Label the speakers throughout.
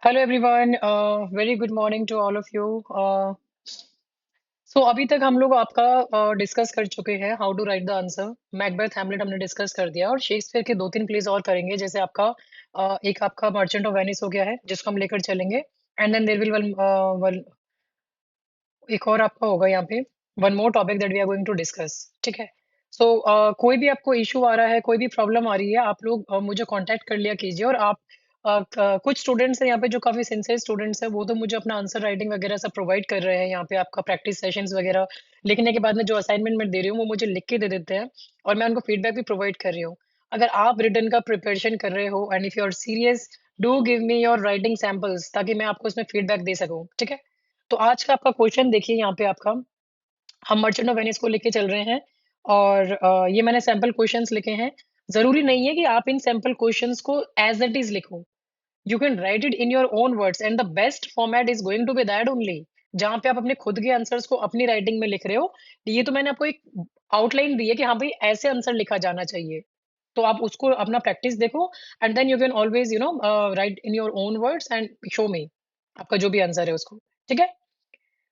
Speaker 1: Hello everyone, very good morning to all of you. So अभी तक हम लोग आपका डिस्कस कर चुके हैं how to write the answer. Macbeth Hamlet हमने डिस्कस कर दिया और शेक्सपियर के दो तीन प्लेस और करेंगे, जैसे आपका एक आपका मर्चेंट ऑफ वेनिस हो गया है जिसको हम लेकर चलेंगे। And then there will one एक और आपका होगा यहाँ पे, one more topic that we are going to discuss. ठीक है। सो कोई भी आपको इशू आ रहा है, कोई भी प्रॉब्लम आ रही है, आप लोग मुझे कांटेक्ट कर लिया कीजिए। और आप कुछ स्टूडेंट्स हैं यहाँ पे जो काफ़ी सिंसियर स्टूडेंट्स हैं, वो तो मुझे अपना आंसर राइटिंग वगैरह सब प्रोवाइड कर रहे हैं यहाँ पे, आपका प्रैक्टिस सेशंस वगैरह लिखने के बाद में जो असाइनमेंट मैं दे रही हूँ वो मुझे लिख के दे देते हैं और मैं उनको फीडबैक भी प्रोवाइड कर रही हूँ। अगर आप रिटर्न का प्रिपरेशन कर रहे हो and if you are serious, do give me your writing samples ताकि मैं आपको इसमें फीडबैक दे सकूँ। ठीक है। तो आज का आपका क्वेश्चन देखिए यहाँ पे, आपका हम मर्चेंट ऑफ वेनिस को लेके चल रहे हैं। और ये मैंने सैंपल क्वेश्चंस लिखे हैं। जरूरी नहीं है कि आप इन सैंपल क्वेश्चंस को एज इट इज लिखो। You can write it in your own words and the best format is going to be that only, जहां पे आप अपने खुद के आंसर्स को अपनी राइटिंग में लिख रहे हो। ये तो मैंने आपको एक आउटलाइन दी है कि हाँ भाई ऐसे आंसर लिखा जाना चाहिए। तो आप उसको अपना प्रैक्टिस देखो and then you can always write in your own words and show me आपका जो भी आंसर है उसको। ठीक है।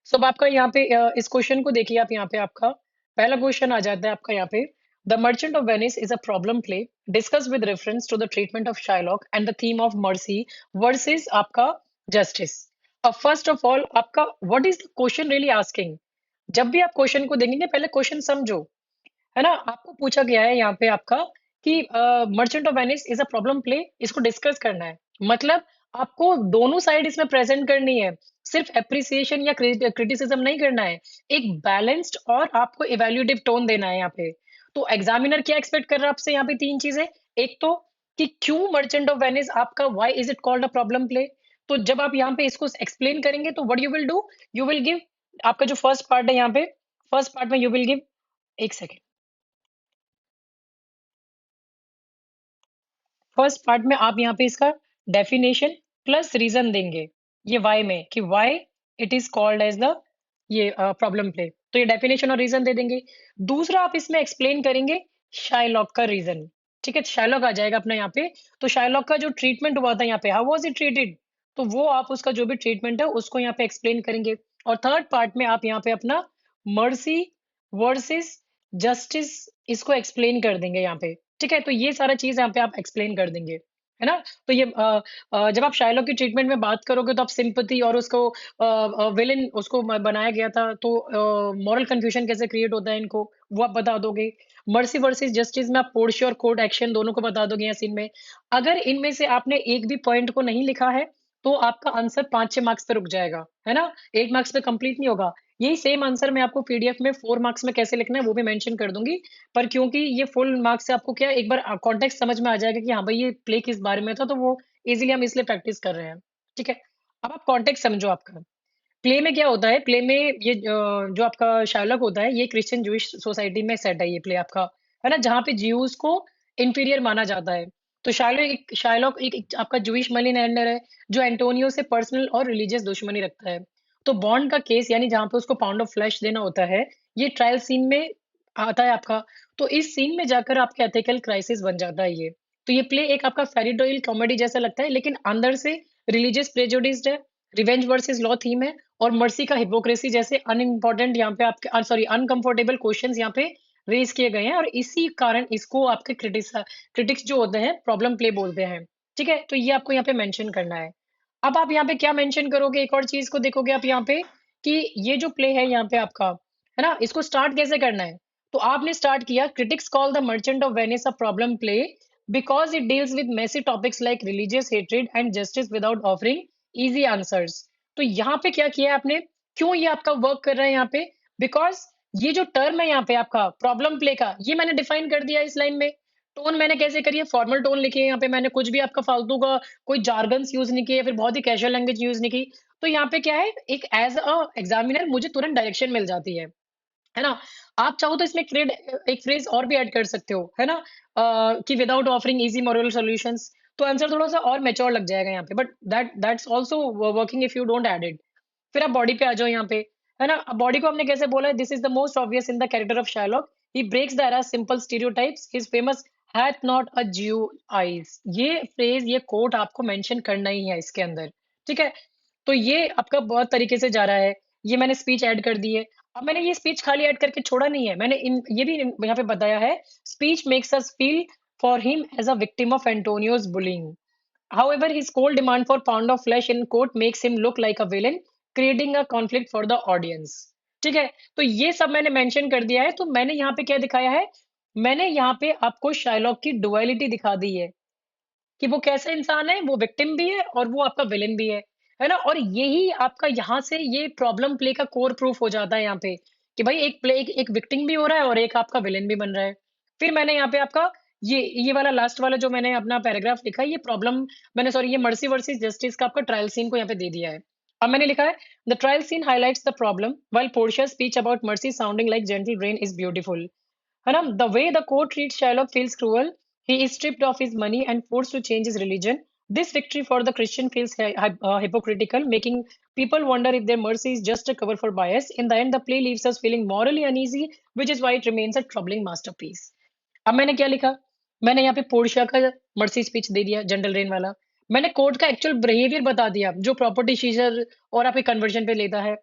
Speaker 1: सो अब आपका यहाँ पे इस क्वेश्चन को देखिए, आप यहाँ पे आपका पहला क्वेश्चन आ जाता है आपका यहाँ पे। The merchant of Venice is a problem play discuss with reference to the treatment of Shylock and the theme of mercy versus आपका जस्टिस। अब फर्स्ट ऑफ ऑल आपका what is the question really asking. जब भी आप question को देखेंगे पहले question समझो, है ना। आपको पूछा गया है यहाँ पे आपका कि merchant of Venice is a problem play, इसको डिस्कस करना है। मतलब आपको दोनों साइड इसमें प्रेजेंट करनी है, सिर्फ एप्रिसिएशन या क्रिटिसिज्म नहीं करना है। एक बैलेंस्ड और आपको इवेल्यूटिव टोन देना है यहाँ पे। तो एग्जामिनर क्या एक्सपेक्ट कर रहा है आपसे यहाँ पे, तीन चीजें। एक तो कि क्यों मर्चेंट ऑफ वेनिस आपका, why is it called a problem play. तो जब आप यहाँ पे इसको एक्सप्लेन करेंगे तो what you will do, you will give आपका जो फर्स्ट पार्ट है यहाँ पे, फर्स्ट पार्ट में यू विल गिव, एक सेकेंड, फर्स्ट पार्ट में आप यहाँ पे इसका डेफिनेशन प्लस रीजन देंगे, ये वाई में कि why it is called as the ये प्रॉब्लम प्ले। तो ये डेफिनेशन और रीजन दे देंगे। दूसरा आप इसमें एक्सप्लेन करेंगे शाइलॉक का रीजन। ठीक है, शाइलॉक आ जाएगा अपना यहाँ पे। तो शाइलॉक का जो ट्रीटमेंट हुआ था यहाँ पे, हाउ वाज इट ट्रीटेड, तो वो आप उसका जो भी ट्रीटमेंट है उसको यहाँ पे एक्सप्लेन करेंगे। और थर्ड पार्ट में आप यहाँ पे अपना मर्सी वर्सेस जस्टिस इसको एक्सप्लेन कर देंगे यहाँ पे। ठीक है, तो ये सारा चीज यहाँ पे आप एक्सप्लेन कर देंगे, है ना। तो ये जब आप शाइलॉक की ट्रीटमेंट में बात करोगे तो आप सिंपैथी और उसको विलेन उसको बनाया गया था, तो मॉरल कंफ्यूजन कैसे क्रिएट होता है इनको, वो आप बता दोगे। मर्सी वर्सेस जस्टिस में आप पोर्शे और कोर्ट एक्शन दोनों को बता दोगे यहाँ सीन में। अगर इनमें से आपने एक भी पॉइंट को नहीं लिखा है तो आपका आंसर 5-6 मार्क्स पे रुक जाएगा, है ना। 8 मार्क्स पे कंप्लीट नहीं होगा। यही सेम आंसर मैं आपको पीडीएफ में 4 मार्क्स में कैसे लिखना है वो भी मेंशन कर दूंगी। पर क्योंकि ये फुल मार्क्स से आपको क्या एक बार कॉन्टेक्स्ट समझ में आ जाएगा कि हाँ भाई ये प्ले किस बारे में था, तो वो इजीली हम इसलिए प्रैक्टिस कर रहे हैं। ठीक है। अब आप कॉन्टेक्स्ट समझो आपका। प्ले में क्या होता है, प्ले में ये जो आपका शार्लक होता है ये क्रिश्चियन जूइश सोसाइटी में सेट है ये प्ले आपका, है ना, जहाँ पे ज्यूज को इंफीरियर माना जाता है। तो शार्लॉक एक आपका जूइश मनी लैंडर है जो एंटोनियो से पर्सनल और रिलीजियस दुश्मनी रखता है। तो बॉन्ड का केस यानी जहाँ पे उसको पाउंड ऑफ फ्लैश देना होता है, ये ट्रायल सीन में आता है आपका। तो इस सीन में जाकर आपका एथिकल क्राइसिस बन जाता है ये। तो ये प्ले एक आपका फेरिडोइल कॉमेडी जैसा लगता है, लेकिन अंदर से रिलीजियस प्रेजुडिस्ड है, रिवेंज वर्सेस लॉ थीम है, और मर्सी का हिपोक्रेसी जैसे अनइम्पोर्टेंट यहाँ पे आपके सॉरी अनकंफर्टेबल क्वेश्चंस यहाँ पे रेज किए गए हैं। और इसी कारण इसको आपके क्रिटिक्स जो होते हैं प्रॉब्लम प्ले बोलते हैं। ठीक है, तो ये आपको यहाँ पे मेंशन करना है। अब आप यहाँ पे क्या मेंशन करोगे, एक और चीज को देखोगे आप यहाँ पे कि ये जो प्ले है यहाँ पे आपका, है ना, इसको स्टार्ट कैसे करना है। तो आपने स्टार्ट किया, critics call the merchant of Venice a problem play because it deals with messy topics like religious hatred and justice without offering easy answers. तो यहाँ पे क्या किया है आपने, क्यों ये आपका वर्क कर रहा है यहाँ पे, बिकॉज ये जो टर्म है यहाँ पे आपका प्रॉब्लम प्ले का, ये मैंने डिफाइन कर दिया इस लाइन में। टोन मैंने कैसे करी है, फॉर्मल टोन लिखी है यहाँ पे मैंने, कुछ भी आपका फालतू का कोई जार्गन्स यूज नहीं किए, फिर बहुत ही कैजुअल लैंग्वेज यूज नहीं की। तो यहाँ पे क्या है, एक एज अ एग्जामिनर मुझे तुरंत डायरेक्शन मिल जाती है ना। आप चाहो तो इसमें एक फ्रेज और भी ऐड कर सकते हो, है ना, कि without offering easy moral solutions. तो आंसर थोड़ा सा और मैच्योर लग जाएगा यहाँ पे, but that's also working if you don't add it. फिर आप बॉडी पे आ जाओ यहाँ पे, है ना। अब बॉडी को हमने कैसे बोला है, this is the most obvious in the character of Shylock, he breaks the era simple stereotypes, his famous hath not a Jew eyes. ये फ्रेज, ये कोट आपको मेंशन करना ही है इसके अंदर। ठीक है? तो ये आपका बहुत तरीके से जा रहा है। ये मैंने स्पीच ऐड कर दी है। अब मैंने ये स्पीच खाली ऐड करके छोड़ा नहीं है। मैंने इन ये भी यहाँ पे बताया है, speech makes us feel for him as a victim of Antonio's bullying. However, his cold demand for pound of flesh in court makes him look like a villain, creating a conflict for the audience. ठीक है? तो ये सब मैंने mention कर दिया है। तो मैंने यहाँ पे क्या दिखाया है? मैंने यहाँ पे आपको शाइलॉक की डुअलिटी दिखा दी है। कि वो कैसा इंसान है, वो विक्टिम भी है और वो आपका विलेन भी है ना? और यही आपका यहाँ से ये प्रॉब्लम प्ले का कोर प्रूफ हो जाता है यहाँ पे, कि भाई एक विक्टिम भी हो रहा है और एक आपका विलेन भी बन रहा है। फिर मैंने यहाँ पे आपका ये वाला लास्ट वाला जो मैंने अपना पैराग्राफ लिखा है, ये प्रॉब्लम मैंने सॉरी ये मर्सी वर्सेस जस्टिस का आपका ट्रायल सीन को यहाँ पे दे दिया है। अब मैंने लिखा है, the trial scene highlights the problem, while Portia's speech about mercy sounding like gentle rain is beautiful. है ना? The way the court treats Shylock feels cruel. He is stripped of his money and forced to change his religion. This victory for the Christian feels hypocritical, making people wonder if their mercy is just a cover for bias. In the end, the play leaves us feeling morally uneasy, which is why it remains a troubling masterpiece. अब मैंने क्या लिखा? मैंने यहाँ पे Portia का mercy speech दे दिया, general rain वाला। मैंने कोर्ट का एक्चुअल बिहेवियर बता दिया, जो प्रॉपर्टी सीजर और आपके कन्वर्जन पे लेता है।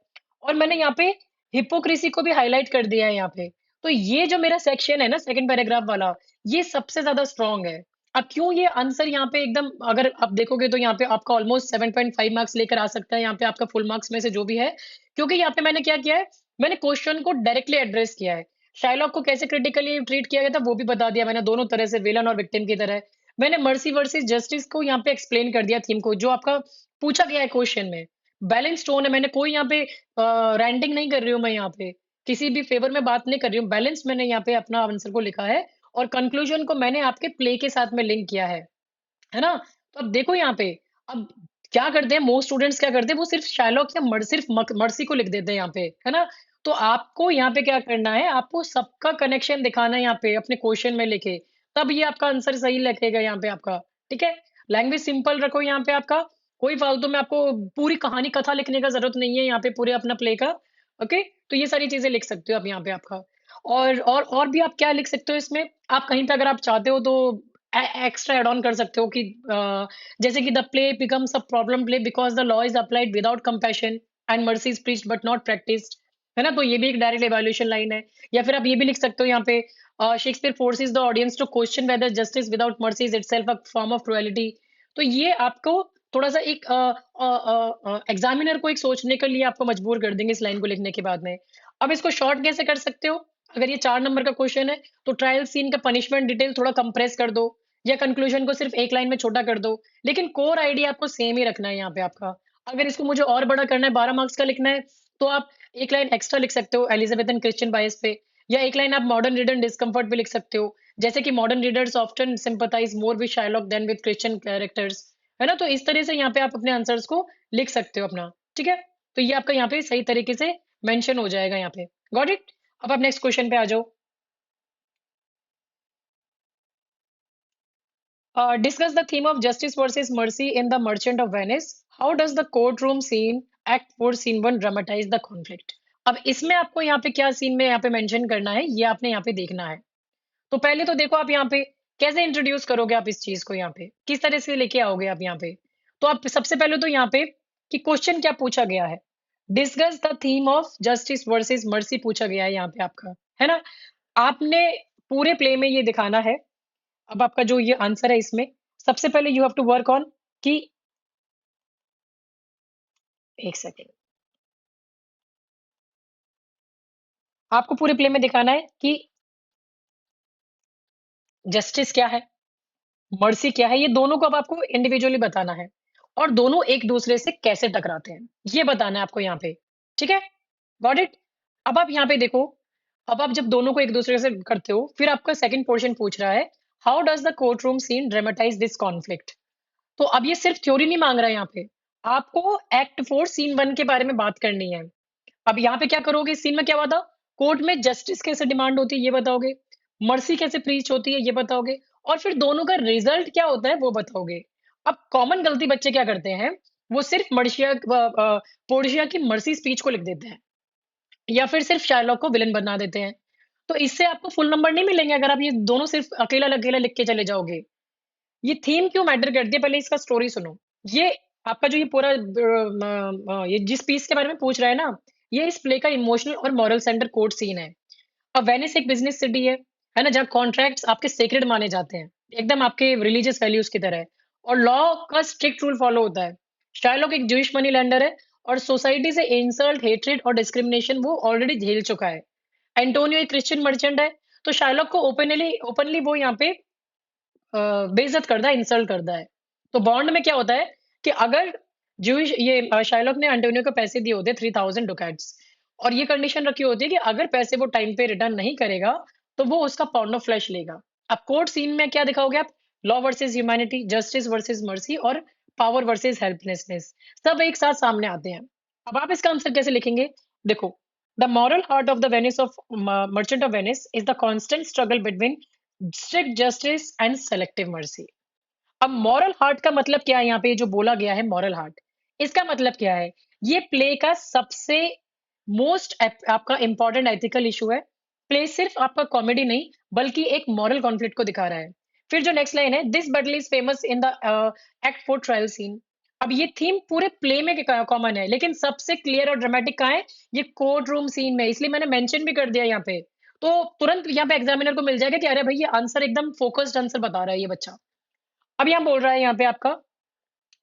Speaker 1: और मैंने यहाँ पे हिपोक्रेसी को भी हाईलाइट कर दिया है यहाँ पे। तो ये जो मेरा सेक्शन है ना सेकंड पैराग्राफ वाला, ये सबसे ज्यादा स्ट्रांग है। अब क्यों ये आंसर यहाँ पे एकदम अगर आप देखोगे तो यहाँ पे आपका ऑलमोस्ट 7.5 मार्क्स लेकर आ सकता है यहाँ पे आपका फुल मार्क्स में से जो भी है, क्योंकि यहाँ पे मैंने क्या किया है, मैंने क्वेश्चन को डायरेक्टली एड्रेस किया है। शाइलॉक को कैसे क्रिटिकली ट्रीट किया गया था वो भी बता दिया मैंने, दोनों तरह से विलन और विक्टिम की तरह। मैंने मर्सी वर्सेस जस्टिस को यहाँ पे एक्सप्लेन कर दिया थीम को, जो आपका पूछा गया है क्वेश्चन में। बैलेंस टोन है, मैंने कोई यहाँ पे रैंटिंग नहीं कर रही हूँ मैं यहाँ पे, किसी भी फेवर में बात नहीं कर रही हूँ, बैलेंस मैंने यहाँ पे अपना आंसर को लिखा है। और कंक्लूजन को मैंने आपके प्ले के साथ में लिंक किया है ना? तो अब देखो यहाँ पे, अब क्या करते हैं मोस्ट स्टूडेंट्स, क्या करते हैं वो सिर्फ शाइलॉक या सिर्फ मर्सी को लिख देते हैं यहाँ पे, है ना? तो आपको यहाँ पे क्या करना है, आपको सबका कनेक्शन दिखाना है यहाँ पे अपने क्वेश्चन में लिखे, तब ये आपका आंसर सही लगेगा यहाँ पे आपका। ठीक है? लैंग्वेज सिंपल रखो यहाँ पे आपका, कोई फालतू में आपको पूरी कहानी कथा लिखने का जरूरत नहीं है यहाँ पे पूरे अपना प्ले का। ओके, तो ये सारी चीजें लिख सकते हो आप यहाँ पे आपका। और भी आप क्या लिख सकते हो इसमें, आप कहीं पे अगर आप चाहते हो तो एक्स्ट्रा एड ऑन कर सकते हो कि जैसे कि the play becomes a problem play because the law is applied without compassion and mercy is preached but not practised. है ना? तो ये भी एक डायरेक्ट इवैल्यूएशन लाइन है। या फिर आप ये भी लिख सकते हो यहाँ पे, Shakespeare forces the audience to question whether justice without mercy is itself a form of cruelty. तो ये आपको थोड़ा सा एक एग्जामिनर को एक सोचने के लिए आपको मजबूर कर देंगे इस लाइन को लिखने के बाद में। अब इसको शॉर्ट कैसे कर सकते हो, अगर ये 4 नंबर का क्वेश्चन है तो ट्रायल सीन का पनिशमेंट डिटेल थोड़ा कंप्रेस कर दो, या कंक्लूजन को सिर्फ एक लाइन में छोटा कर दो, लेकिन कोर आइडिया आपको सेम ही रखना है यहाँ पे आपका। अगर इसको मुझे और बड़ा करना है, 12 मार्क्स का लिखना है, तो आप एक लाइन एक्स्ट्रा लिख सकते हो एलिजाबेथन क्रिश्चियन बायस पे, या एक लाइन आप मॉडर्न रीडर डिस्कम्फर्ट पे लिख सकते हो, जैसे कि modern readers often sympathise more with Shylock than with Christian characters. है ना? तो इस तरह से यहाँ पे आप अपने आंसर्स को लिख सकते हो अपना। ठीक है? तो ये आपका यहाँ पे सही तरीके से मेंशन हो जाएगा यहाँ पे। Got it? अब आप नेक्स्ट क्वेश्चन पे आ जाओ। Discuss the theme of justice versus mercy in The Merchant of Venice. How does the courtroom scene, Act 4, Scene 1 dramatize the conflict? अब इसमें आपको यहाँ पे क्या सीन में यहाँ पे मेंशन करना है, ये आपने यहाँ पे देखना है। तो पहले तो देखो आप यहाँ पे कैसे इंट्रोड्यूस करोगे आप इस चीज को, यहाँ पे किस तरह से लेके आओगे आप यहाँ पे। तो आप सबसे पहले तो यहाँ पे कि क्वेश्चन क्या पूछा गया है, discuss the theme of justice versus mercy पूछा गया है यहाँ पे आपका, है ना? आपने पूरे प्ले में ये दिखाना है। अब आपका जो ये आंसर है इसमें, सबसे पहले you have to work on कि, एक सेकेंड, आपको पूरे प्ले में दिखाना है कि जस्टिस क्या है, मर्सी क्या है, ये दोनों को अब आपको इंडिविजुअली बताना है, और दोनों एक दूसरे से कैसे टकराते हैं ये बताना है आपको यहाँ पे। ठीक है? Got it? अब आप यहाँ पे देखो, अब आप जब दोनों को एक दूसरे से करते हो, फिर आपका सेकंड पोर्शन पूछ रहा है, how does the court room scene dramatise this conflict. तो अब ये सिर्फ थ्योरी नहीं मांग रहा है यहाँ पे, आपको एक्ट 4 सीन 1 के बारे में बात करनी है। अब यहाँ पे क्या करोगे, इस सीन में क्या बताओ, कोर्ट में जस्टिस कैसे डिमांड होती है ये बताओगे, मर्सी कैसे प्रीच होती है ये बताओगे, और फिर दोनों का रिजल्ट क्या होता है वो बताओगे। अब कॉमन गलती बच्चे क्या करते हैं, वो सिर्फ पोर्शिया की मर्सी स्पीच को लिख देते हैं, या फिर सिर्फ शार्लॉक को विलन बना देते हैं। तो इससे आपको फुल नंबर नहीं मिलेंगे अगर आप ये दोनों सिर्फ अकेला अकेला लिख के चले जाओगे। ये थीम क्यों मैटर करती है, पहले इसका स्टोरी सुनो। ये आपका जो ये पूरा ये जिस पीस के बारे में पूछ रहा है ना, ये इस प्ले का इमोशनल और मॉरल सेंटर कोड सीन है। अब वेनिस एक बिजनेस सिटी है ना, जहाँ कॉन्ट्रैक्ट्स आपके सेक्रेड माने जाते हैं, एकदम आपके रिलीजियस वैल्यूज की तरह है, और लॉ का स्ट्रिक्ट रूल फॉलो होता है। शाइलॉक एक जूइश मनी लेंडर है, और सोसाइटी से इंसल्ट, हेट्रेड और डिस्क्रिमिनेशन वो ऑलरेडी झेल चुका है। एंटोनियो एक क्रिश्चियन मर्चेंट है, तो शाइलॉक को ओपनली ओपनली वो यहाँ पे बेइज्जत करता है, इंसल्ट करता है। तो बॉन्ड में क्या होता है कि अगर जूइश ये शाइलॉक ने एंटोनियो को पैसे दिए होते 3000 डुकैट्स, और ये कंडीशन रखी होती है कि अगर पैसे वो टाइम पे रिटर्न नहीं करेगा तो वो उसका पाउंड ऑफ फ्लैश लेगा। अब कोर्ट सीन में क्या दिखाओगे आप? Law versus humanity, justice versus mercy, और पावर वर्सेस हेल्पलेसनेस, सब एक साथ सामने आते हैं। अब आप इसका आंसर कैसे लिखेंगे? देखो, the moral heart of the Venice of merchant of Venice is the constant struggle between strict justice and selective mercy. अब मॉरल हार्ट का मतलब क्या है? यहाँ पे जो बोला गया है मॉरल हार्ट, इसका मतलब क्या है? ये प्ले का सबसे मोस्ट आपका इंपॉर्टेंट एथिकल इशू है। प्ले सिर्फ आपका कॉमेडी नहीं, बल्कि एक मॉरल कॉन्फ्लिक्ट को दिखा रहा है। फिर जो नेक्स्ट लाइन है, this battle is famous in the act 4 trial scene. अब ये थीम पूरे प्ले में कॉमन है, लेकिन सबसे क्लियर और ड्रामेटिक कहाँ है? ये कोर्ट रूम सीन में, इसलिए मैंने मेंशन भी कर दिया यहाँ पे। तो तुरंत यहाँ पे एग्जामिनर को मिल जाएगा कि अरे भाई, ये आंसर एकदम फोकस्ड आंसर बता रहा है ये बच्चा। अब यहाँ बोल रहा है यहाँ पे आपका,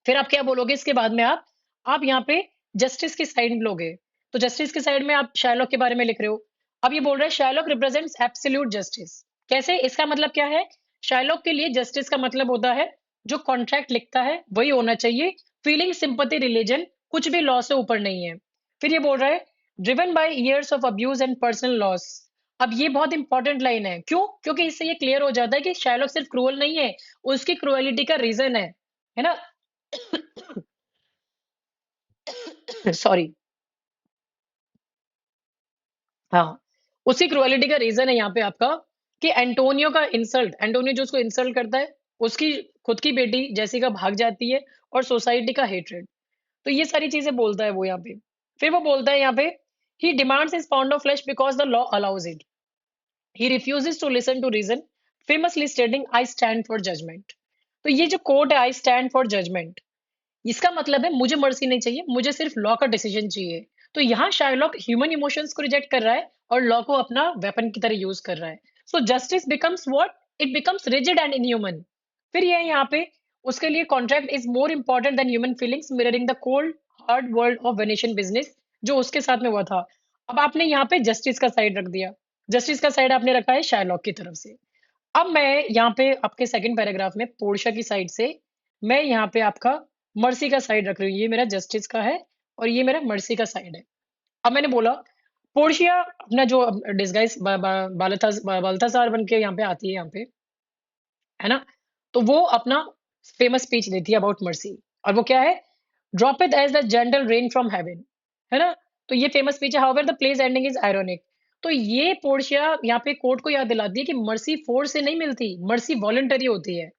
Speaker 1: फिर आप क्या बोलोगे इसके बाद में? आप यहाँ पे जस्टिस की साइड लोगे, तो जस्टिस की साइड में आप शायलॉक के बारे में लिख रहे हो। अब ये बोल रहे हैं शायलॉक रिप्रेजेंट्स एब्सोल्यूट जस्टिस। कैसे? इसका मतलब क्या है? शायलॉक के लिए जस्टिस का मतलब होता है जो कॉन्ट्रैक्ट लिखता है वही होना चाहिए, फीलिंग, सिंपैथी, रिलीजन कुछ भी लॉ से ऊपर नहीं है। फिर ये बोल रहा है driven by years of abuse and personal loss. अब ये बहुत इंपॉर्टेंट लाइन है, क्यों? क्योंकि इससे ये क्लियर हो जाता है कि शायलॉक सिर्फ क्रूअल नहीं है, उसकी क्रूएलिटी का रीजन है ना। सॉरी। हाँ, उसी क्रुएलिटी का रीजन है यहाँ पे आपका कि एंटोनियो का इंसल्ट, एंटोनियो जो उसको इंसल्ट करता है, उसकी खुद की बेटी जेसिका भाग जाती है, और सोसाइटी का हेट्रेड। तो ये सारी चीजें बोलता है वो यहाँ पे। फिर वो बोलता है यहाँ पे, he demands his pound of flesh because the law allows it, he refuses to listen to reason, famously stating I stand for judgment. तो ये जो कोट है, आई स्टैंड फॉर जजमेंट, इसका मतलब है मुझे मर्सी नहीं चाहिए, मुझे सिर्फ लॉ का डिसीजन चाहिए। तो यहाँ शार्लॉक ह्यूमन इमोशंस को रिजेक्ट कर रहा है, और लॉ को अपना वेपन की तरह यूज कर रहा है। So justice becomes what? It becomes rigid and inhuman. फिर ये यहाँ पे, उसके लिए contract is more important than human feelings, mirroring the cold hard world of Venetian business जो उसके साथ में हुआ था। अब आपने यहाँ पे जस्टिस का साइड रख दिया, जस्टिस का साइड आपने रखा है शार्लॉक की तरफ से। अब मैं यहाँ पे आपके सेकंड पैराग्राफ में पोर्शिया की साइड से, मैं यहाँ पे आपका मर्सी का साइड रख रही हूँ। ये मेरा जस्टिस का है, और ये मेरा मर्सी का साइड है। अब मैंने बोला, पोर्शिया अपना जो डिस्गाइज बाल्थासार बन के यहाँ पे आती है यहाँ पे, है ना, तो वो अपना फेमस स्पीच देती है अबाउट मर्सी। और वो क्या है? Drop it as the gentle rain from heaven, है ना। तो ये फेमस स्पीच है, however the play's ending is ironic. तो ये पोर्शिया यहाँ पे कोर्ट को याद दिलाती है कि मर्सी फोर्स से नहीं मिलती, मर्सी वॉलंटरी होती है।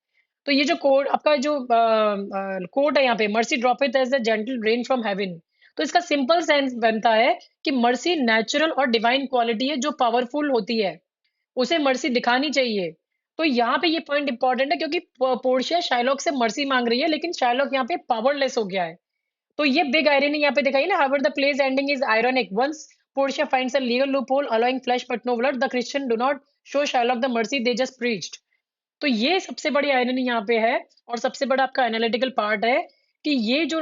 Speaker 1: तो ये जो कोड आपका जो कोड है यहाँ पे, mercy drop it as the gentle rain from heaven, तो इसका सिंपल सेंस बनता है कि मर्सी नेचुरल और डिवाइन क्वालिटी है जो पावरफुल होती है, उसे मर्सी दिखानी चाहिए। तो यहाँ पे ये पॉइंट इंपॉर्टेंट है, क्योंकि पोर्शिया शाइलॉक से मर्सी मांग रही है, लेकिन शाइलॉक यहाँ पे पावरलेस हो गया है। तो ये बिग आयरनी यहाँ पे दिखाई ना, however the play's ending is ironic, once Portia finds a legal loophole allowing flesh but no blood, the Christian do not show Shylock the mercy they just preached. तो ये सबसे बड़ी आयरनी यहाँ पे है, और सबसे बड़ा आपका एनालिटिकल पार्ट है कि ये जो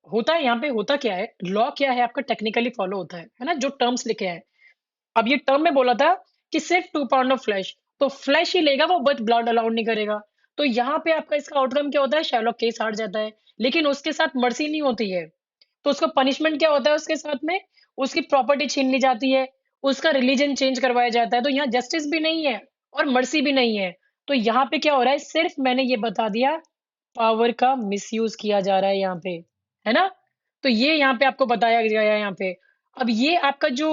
Speaker 1: होता है यहाँ पे, होता क्या है, लॉ क्या है आपका टेक्निकली फॉलो होता है ना, जो टर्म्स लिखे हैं। अब ये टर्म में बोला था कि सिर्फ 2 पाउंड ऑफ फ्लैश, तो फ्लैश ही लेगा वो, बट ब्लड अलाउड नहीं करेगा। तो यहाँ पे आपका इसका आउटकम क्या होता है? शैलॉक केस हार जाता है, लेकिन उसके साथ मर्सी नहीं होती है। तो उसको पनिशमेंट क्या होता है उसके साथ में? उसकी प्रॉपर्टी छीन ली जाती है, उसका रिलीजन चेंज करवाया जाता है। तो यहाँ जस्टिस भी नहीं है और मर्सी भी नहीं है। तो यहाँ पे क्या हो रहा है? सिर्फ मैंने ये बता दिया, पावर का मिसयूज किया जा रहा है यहाँ पे, है ना। तो ये यहाँ पे आपको बताया गया है यहाँ पे। अब ये आपका जो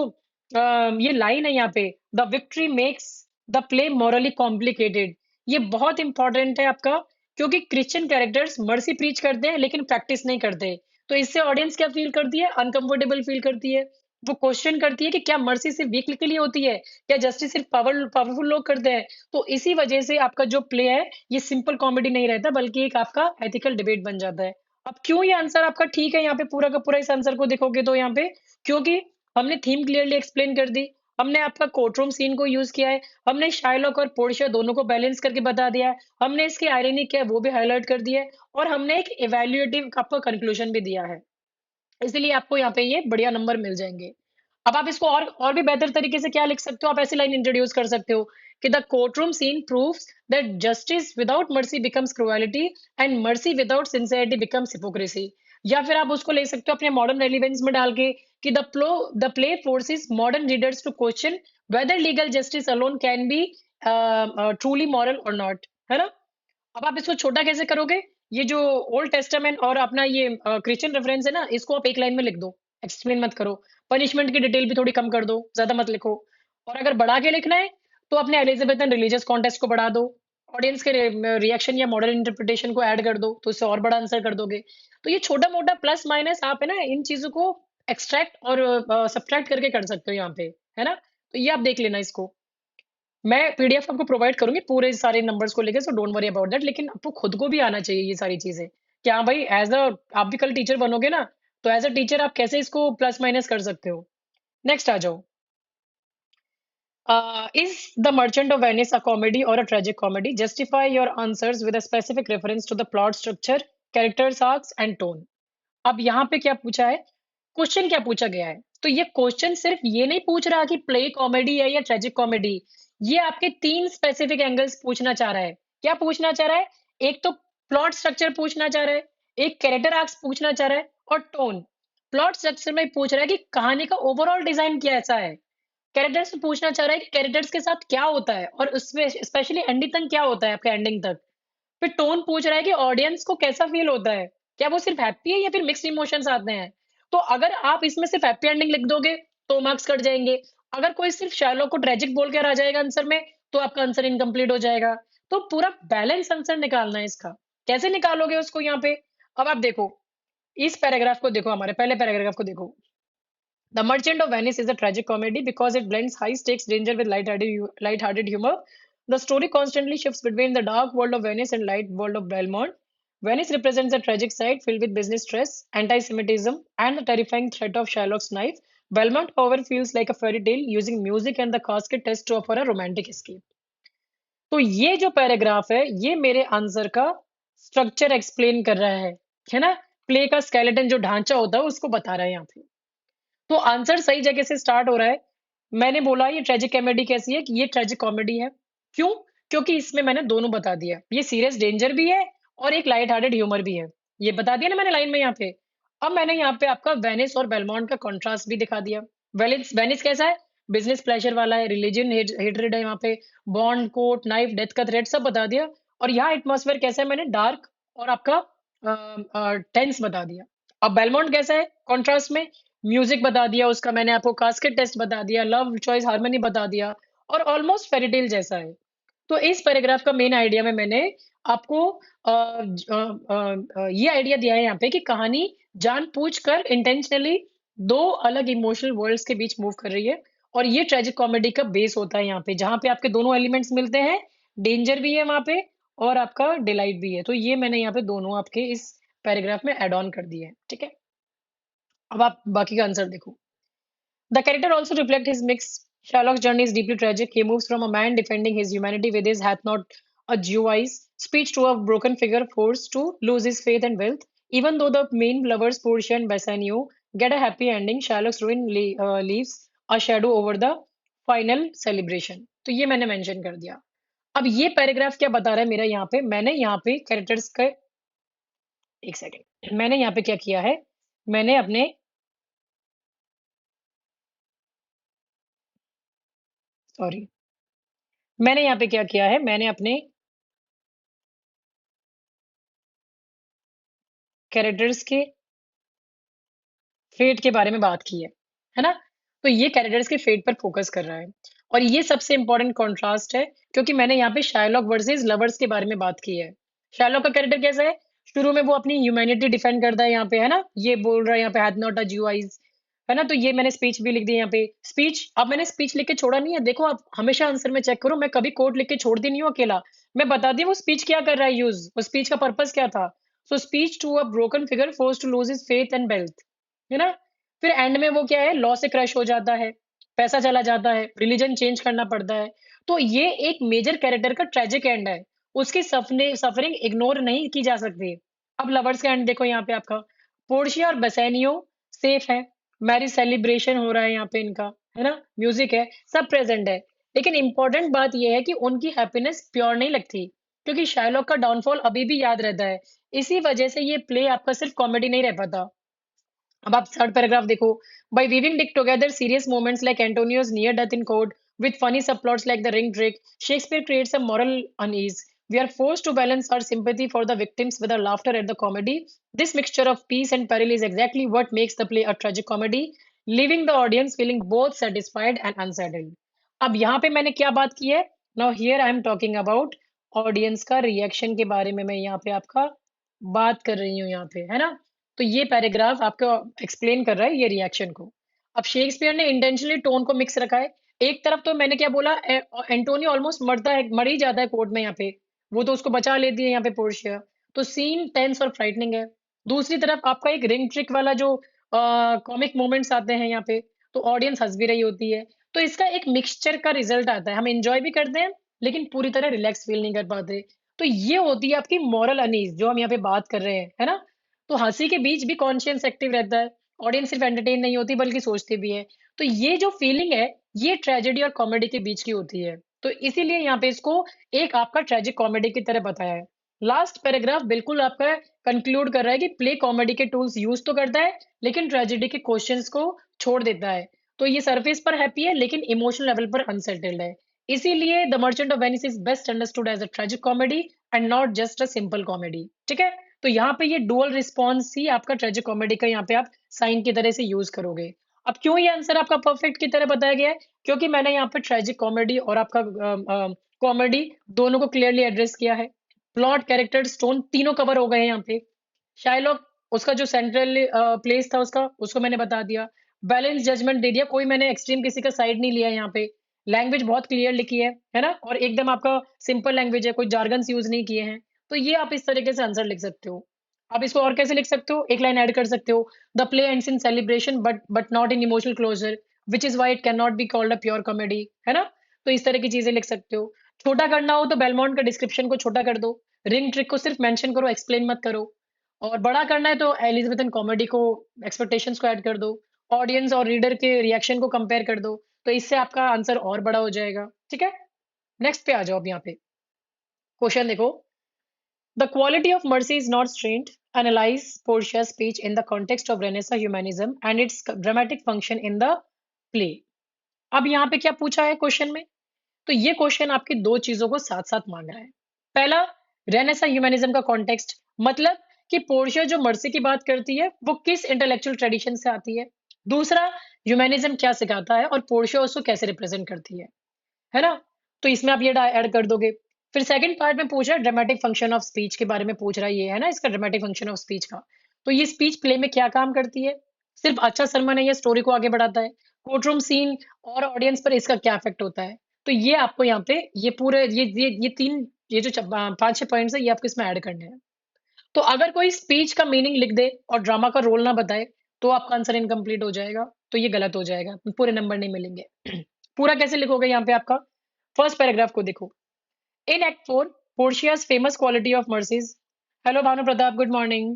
Speaker 1: ये लाइन है यहाँ पे, the victory makes the play morally complicated, ये बहुत इंपॉर्टेंट है आपका, क्योंकि क्रिश्चियन कैरेक्टर्स मर्सी प्रीच करते हैं लेकिन प्रैक्टिस नहीं करते। तो इससे ऑडियंस क्या फील करती है? अनकंफर्टेबल फील करती है। वो क्वेश्चन करती है कि क्या मर्सी सिर्फ वीक के लिए होती है, क्या जस्टिस सिर्फ पावरफुल लोग करते हैं। तो इसी वजह से आपका जो प्ले है ये सिंपल कॉमेडी नहीं रहता, बल्कि एक आपका एथिकल डिबेट बन जाता है। अब क्यों ये आंसर आपका ठीक है यहाँ पे, पूरा का पूरा इस आंसर को देखोगे तो यहाँ पे, क्योंकि हमने थीम क्लियरली एक्सप्लेन कर दी, हमने आपका कोर्ट रूम सीन को यूज किया है, हमने शाइलॉक और पोर्शिया दोनों को बैलेंस करके बता दिया है, हमने इसकी आयरनी क्या है वो भी हाईलाइट कर दिया है, और हमने एक इवैल्यूएटिव आपका कंक्लूजन भी दिया है। इसीलिए आपको यहाँ पे ये बढ़िया नंबर मिल जाएंगे। अब आप इसको और भी बेहतर तरीके से क्या लिख सकते हो, आप ऐसी लाइन इंट्रोड्यूस कर सकते हो कि the court room scene proves that justice without mercy becomes cruelty and mercy without sincerity becomes hypocrisy. या फिर आप उसको ले सकते हो अपने मॉडर्न रेलिवेंस में डाल के कि the play forces modern readers to question whether legal justice alone can be truly moral और नॉट, है ना। अब आप इसको छोटा कैसे करोगे, ये जो ओल्ड टेस्टामेंट और अपना ये क्रिश्चियन रेफरेंस है ना, इसको आप एक लाइन में लिख दो, एक्सप्लेन मत करो। पनिशमेंट की डिटेल भी थोड़ी कम कर दो, ज्यादा मत लिखो। और अगर बढ़ा के लिखना है तो अपने एलिजाबेथन रिलीजियस कॉन्टेक्स्ट को बढ़ा दो, ऑडियंस के रिएक्शन या मॉडर्न इंटरप्रिटेशन को ऐड कर दो, तो इससे और बड़ा आंसर कर दोगे। तो ये छोटा मोटा प्लस माइनस आप है ना इन चीजों को एक्सट्रैक्ट और सब्ट्रैक्ट करके कर सकते हो यहाँ पे, है ना। तो ये आप देख लेना इसको, मैं पीडीएफ आपको प्रोवाइड करूंगी पूरे सारे नंबर्स को लेकर, so don't worry about that. लेकिन आपको खुद को भी आना चाहिए ये सारी चीजें, कि हाँ भाई एज अ, आप भी कल टीचर बनोगे ना, तो एज अ टीचर आप कैसे इसको प्लस माइनस कर सकते हो। नेक्स्ट आ जाओ। Is The Merchant of Venice a comedy or a tragic comedy? Justify your answers with a specific reference to the plot structure, characters arcs and tone. अब यहाँ पे क्या पूछा है, क्वेश्चन क्या पूछा गया है, तो ये क्वेश्चन सिर्फ ये नहीं पूछ रहा कि प्ले कॉमेडी है या ट्रेजिक कॉमेडी, ये आपके तीन स्पेसिफिक एंगल्स पूछना चाह रहा है। क्या पूछना चाह रहा है, एक तो प्लॉट स्ट्रक्चर पूछना चाह रहा है, एक कैरेक्टर आर्क्स पूछना चाह रहा है, और टोन। प्लॉट स्ट्रक्चर में पूछ रहा है कि कहानी का ओवरऑल डिजाइन कैसा है, कैरेक्टर्स से पूछना चाह रहा है कि कैरेक्टर्स के साथ क्या होता है, और उसमें स्पेशली एंडिंग तक क्या होता है आपका एंडिंग तक। फिर टोन पूछ रहा है कि ऑडियंस को कैसा फील होता है, क्या वो सिर्फ हैप्पी है या फिर मिक्स्ड इमोशंस आते हैं। तो अगर आप इसमें सिर्फ हैप्पी एंडिंग लिख दोगे तो मार्क्स कट जाएंगे, अगर कोई सिर्फ शार्लॉक को ट्रेजिक बोल कर आ जाएगा आंसर में, तो आपका आंसर इनकम्प्लीट हो जाएगा। तो पूरा बैलेंस आंसर निकालना है इसका, कैसे निकालोगे उसको यहाँ पे। अब आप देखो, इस पैराग्राफ को देखो, हमारे पहले पैराग्राफ को देखो। The Merchant of Venice is a tragic comedy because it blends high stakes danger with light-hearted humor. The story constantly shifts between the dark world of Venice and light world of Belmont. Venice represents a tragic side filled with business stress, anti-Semitism, and the terrifying threat of Shylock's knife. Belmont, however, feels like a fairy tale using music and the casket test to offer a romantic escape. तो ये जो paragraph है ये मेरे answer का structure explain कर रहा है ना। प्ले का स्केलेटन जो ढांचा होता है उसको बता रहा है यहाँ पे। तो आंसर सही जगह से स्टार्ट हो रहा है। मैंने बोला ये ट्रेजिक कॉमेडी कैसी है, कि ये ट्रेजिक कॉमेडी है। क्यों, क्योंकि इसमें मैंने दोनों बता दिया, ये सीरियस डेंजर भी है और एक लाइट हार्टेड ह्यूमर भी है, ये बता दिया ना मैंने लाइन में यहाँ पे। अब मैंने यहाँ पे आपका वेनिस और बेलमोंट का कॉन्ट्रास्ट भी दिखा दिया। वेनिस वेनिस कैसा है, बिजनेस प्लेजर वाला है, रिलीजन हेटरेड है यहाँ पे, बॉन्ड कोट नाइफ डेथ का थ्रेट सब बता दिया। और यहाँ एटमॉस्फेयर कैसा है, मैंने डार्क और आपका टेंस बता दिया। अब बेलमोंट कैसा है कॉन्ट्रास्ट में, म्यूजिक बता दिया उसका मैंने आपको, कास्केट टेस्ट बता दिया, लव चॉइस हार्मनी बता दिया, और ऑलमोस्ट फेरीटेल जैसा है। तो इस पैराग्राफ का मेन आइडिया में मैंने आपको ये आइडिया दिया है यहाँ पे कि कहानी जानबूझकर इंटेंशनली दो अलग इमोशनल वर्ल्ड्स के बीच मूव कर रही है, और ये ट्रेजिक कॉमेडी का बेस होता है यहाँ पे, जहाँ पे आपके दोनों एलिमेंट्स मिलते हैं, डेंजर भी है वहां पे और आपका डिलाइट भी है। तो ये मैंने यहाँ पे दोनों आपके इस पैराग्राफ में एड ऑन कर दिए हैं, ठीक है। अब आप बाकी का आंसर देखो। The character also reflects his mix. Sherlock's journey is deeply tragic. He moves from a man defending his humanity with his hath not a Jew eyes speech to a broken figure forced to lose his faith and wealth. Even though the main lovers Portia and Bassanio get a happy ending, Sherlock's ruin leaves a shadow over the final celebration. तो ये मैंने mention कर दिया। अब ये paragraph क्या बता रहा है मेरा, यहाँ पे मैंने यहाँ पे कैरेक्टर्स का, एक सेकेंड, मैंने यहाँ पे क्या किया है, मैंने अपने, सॉरी, मैंने यहाँ पे क्या किया है, मैंने अपने कैरेक्टर्स के फेट के बारे में बात की है ना। तो ये कैरेक्टर्स के फेट पर फोकस कर रहा है, और ये सबसे इंपॉर्टेंट कॉन्ट्रास्ट है, क्योंकि मैंने यहाँ पे शाइलॉक वर्सेस लवर्स के बारे में बात की है। शाइलॉक का कैरेक्टर कैसा है, शुरू में वो अपनी ह्यूमैनिटी डिफेंड करता है यहाँ पे, है ना, ये बोल रहा है यहाँ पे हैड नॉट अ ज्यू आइज, है ना? तो ये मैंने स्पीच भी लिख दी यहाँ पे। स्पीच, अब मैंने स्पीच लिख के छोड़ा नहीं है। देखो आप हमेशा आंसर में चेक करो, मैं कभी कोट लिख के छोड़ती नहीं हूँ अकेला। मैं बताती हूँ वो स्पीच क्या कर रहा है यूज़, वो स्पीच का पर्पस क्या था। So speech to a broken figure forced to lose his faith and wealth, है ना? फिर एंड में वो क्या है, लॉ से क्रश हो जाता है, पैसा चला जाता है, रिलीजन चेंज करना पड़ता है। तो ये एक मेजर कैरेक्टर का ट्रेजिक एंड है। उसकी सफरिंग इग्नोर नहीं की जा सकती। अब लवर्स का एंड देखो यहाँ पे आपका, पोर्शिया और बेसेनियो सेफ है, मैरिज सेलिब्रेशन हो रहा है यहाँ पे इनका, है ना? म्यूजिक है, सब प्रेजेंट है। लेकिन इंपॉर्टेंट बात ये है कि उनकी हैप्पीनेस प्योर नहीं लगती, क्योंकि शाइलॉक का डाउनफॉल अभी भी याद रहता है। इसी वजह से ये प्ले आपका सिर्फ कॉमेडी नहीं रह पाता। अब आप थर्ड पैराग्राफ देखो, by weaving together serious moments like Antonio's near death in court with funny subplots like the ring trick, Shakespeare creates a moral unease. We are forced to balance our sympathy for the victims with our laughter at the comedy. This mixture of peace and peril is exactly what makes the play a tragic comedy, leaving the audience feeling both satisfied and unsettled. अब यहाँ पे मैंने क्या बात की है? Now here I am talking about audience का reaction के बारे में, मैं यहाँ पे आपका बात कर रही हूँ यहाँ पे, है ना? तो ये पैराग्राफ आपको एक्सप्लेन कर रहा है ये रिएक्शन को। अब शेक्सपियर ने इंटेंशनली टोन को मिक्स रखा है। एक तरफ तो मैंने क्या बोला, एंटोनियो ऑलमोस्ट मरता है, मर ही जाता है कोर्ट में यहाँ पे। वो तो उसको बचा लेती है यहाँ पे पोर्शिया। तो सीन टेंस और फ्राइटनिंग है। दूसरी तरफ आपका एक रिंग ट्रिक वाला जो कॉमिक मोमेंट्स आते हैं यहाँ पे, तो ऑडियंस हंस भी रही होती है। तो इसका एक मिक्सचर का रिजल्ट आता है, हम एंजॉय भी करते हैं लेकिन पूरी तरह रिलैक्स फील नहीं कर पाते। तो ये होती है आपकी मॉरल अनीज जो हम यहाँ पे बात कर रहे हैं, है ना? तो हंसी के बीच भी कॉन्शियस एक्टिव रहता है। ऑडियंस सिर्फ एंटरटेन नहीं होती बल्कि सोचती भी है। तो ये जो फीलिंग है, ये ट्रेजेडी और कॉमेडी के बीच की होती है। तो इसीलिए यहाँ पे इसको एक आपका ट्रेजिक कॉमेडी की तरह बताया है। लास्ट पैराग्राफ बिल्कुल आपका कंक्लूड कर रहा है कि प्ले कॉमेडी के टूल्स यूज तो करता है लेकिन ट्रेजेडी के क्वेश्चंस को छोड़ देता है। तो ये सरफेस पर हैप्पी है लेकिन इमोशनल लेवल पर अनसेटल्ड है। इसीलिए the merchant of Venice is best understood as a tragic comedy and not just a simple comedy. ठीक है? तो यहाँ पे ये डुअल रिस्पॉन्स ही आपका ट्रेजिक कॉमेडी का यहाँ पे आप साइन की तरह से यूज करोगे। अब क्यों ये आंसर आपका परफेक्ट की तरह बताया गया है? क्योंकि मैंने यहाँ पे ट्रेजिक कॉमेडी और आपका कॉमेडी दोनों को क्लियरली एड्रेस किया है। प्लॉट, कैरेक्टर, स्टोन तीनों कवर हो गए हैं यहाँ पे। शाइलॉक, उसका जो सेंट्रल प्लेस था उसका, उसको मैंने बता दिया। बैलेंस जजमेंट दे दिया, कोई मैंने एक्सट्रीम किसी का साइड नहीं लिया यहाँ पे। लैंग्वेज बहुत क्लियर लिखी है ना? और एकदम आपका सिंपल लैंग्वेज है, कोई जार्गन्स यूज नहीं किए हैं। तो ये आप इस तरीके से आंसर लिख सकते हो। आप इसको और कैसे लिख सकते हो? एक लाइन ऐड कर सकते हो, the play ends in celebration but not in emotional closure, which is why it can not be called a pure comedy, है ना? तो इस तरह की चीजें लिख सकते हो। छोटा करना हो तो बेलमोंट का डिस्क्रिप्शन को छोटा कर दो, रिंग ट्रिक को सिर्फ मेंशन करो, एक्सप्लेन मत करो। और बड़ा करना है तो एलिजाबेथन कॉमेडी को, एक्सपेक्टेशंस को ऐड कर दो, ऑडियंस और रीडर के रिएक्शन को कंपेयर कर दो। तो इससे आपका आंसर और बड़ा हो जाएगा। ठीक है? नेक्स्ट पे आ जाओ। अब यहाँ पे क्वेश्चन देखो, the quality of mercy is not strained. Analyze Portia's speech in the context of Renaissance humanism and its dramatic function in the play. अब यहाँ पे क्या पूछा है क्वेश्चन में? तो ये क्वेश्चन आपकी दो चीजों को साथ साथ मांग रहा है। पहला, रेनेसा ह्यूमनिज्म का कॉन्टेक्स्ट, मतलब कि पोर्शिया जो मर्सी की बात करती है वो किस इंटेलेक्चुअल ट्रेडिशन से आती है। दूसरा, ह्यूमनिज्म क्या सिखाता है और पोर्शिया उसको कैसे रिप्रेजेंट करती है ना? तो इसमें आप ये ऐड कर दोगे। फिर सेकंड पार्ट में पूछ रहा है ड्रामेटिक फंक्शन ऑफ स्पीच के बारे में पूछ रहा है, ये है ना इसका ड्रामेटिक फंक्शन ऑफ स्पीच का। तो ये स्पीच प्ले में क्या काम करती है? सिर्फ अच्छा सरमन है या स्टोरी को आगे बढ़ाता है? कोर्टरूम सीन और ऑडियंस पर इसका क्या इफेक्ट होता है? तो ये आपको यहाँ पे ये पूरे ये तीन, ये जो 5-6 पॉइंट्स है ये आपको इसमें ऐड करने हैं। तो अगर कोई स्पीच का मीनिंग लिख दे और ड्रामा का रोल ना बताए तो आपका आंसर इनकम्प्लीट हो जाएगा, तो ये गलत हो जाएगा, पूरे नंबर नहीं मिलेंगे। पूरा कैसे लिखोगे यहाँ पे आपका? फर्स्ट पैराग्राफ को देखो। In Act 4, Portia's famous quality of mercies. Hello Bhanu Pratap, good morning.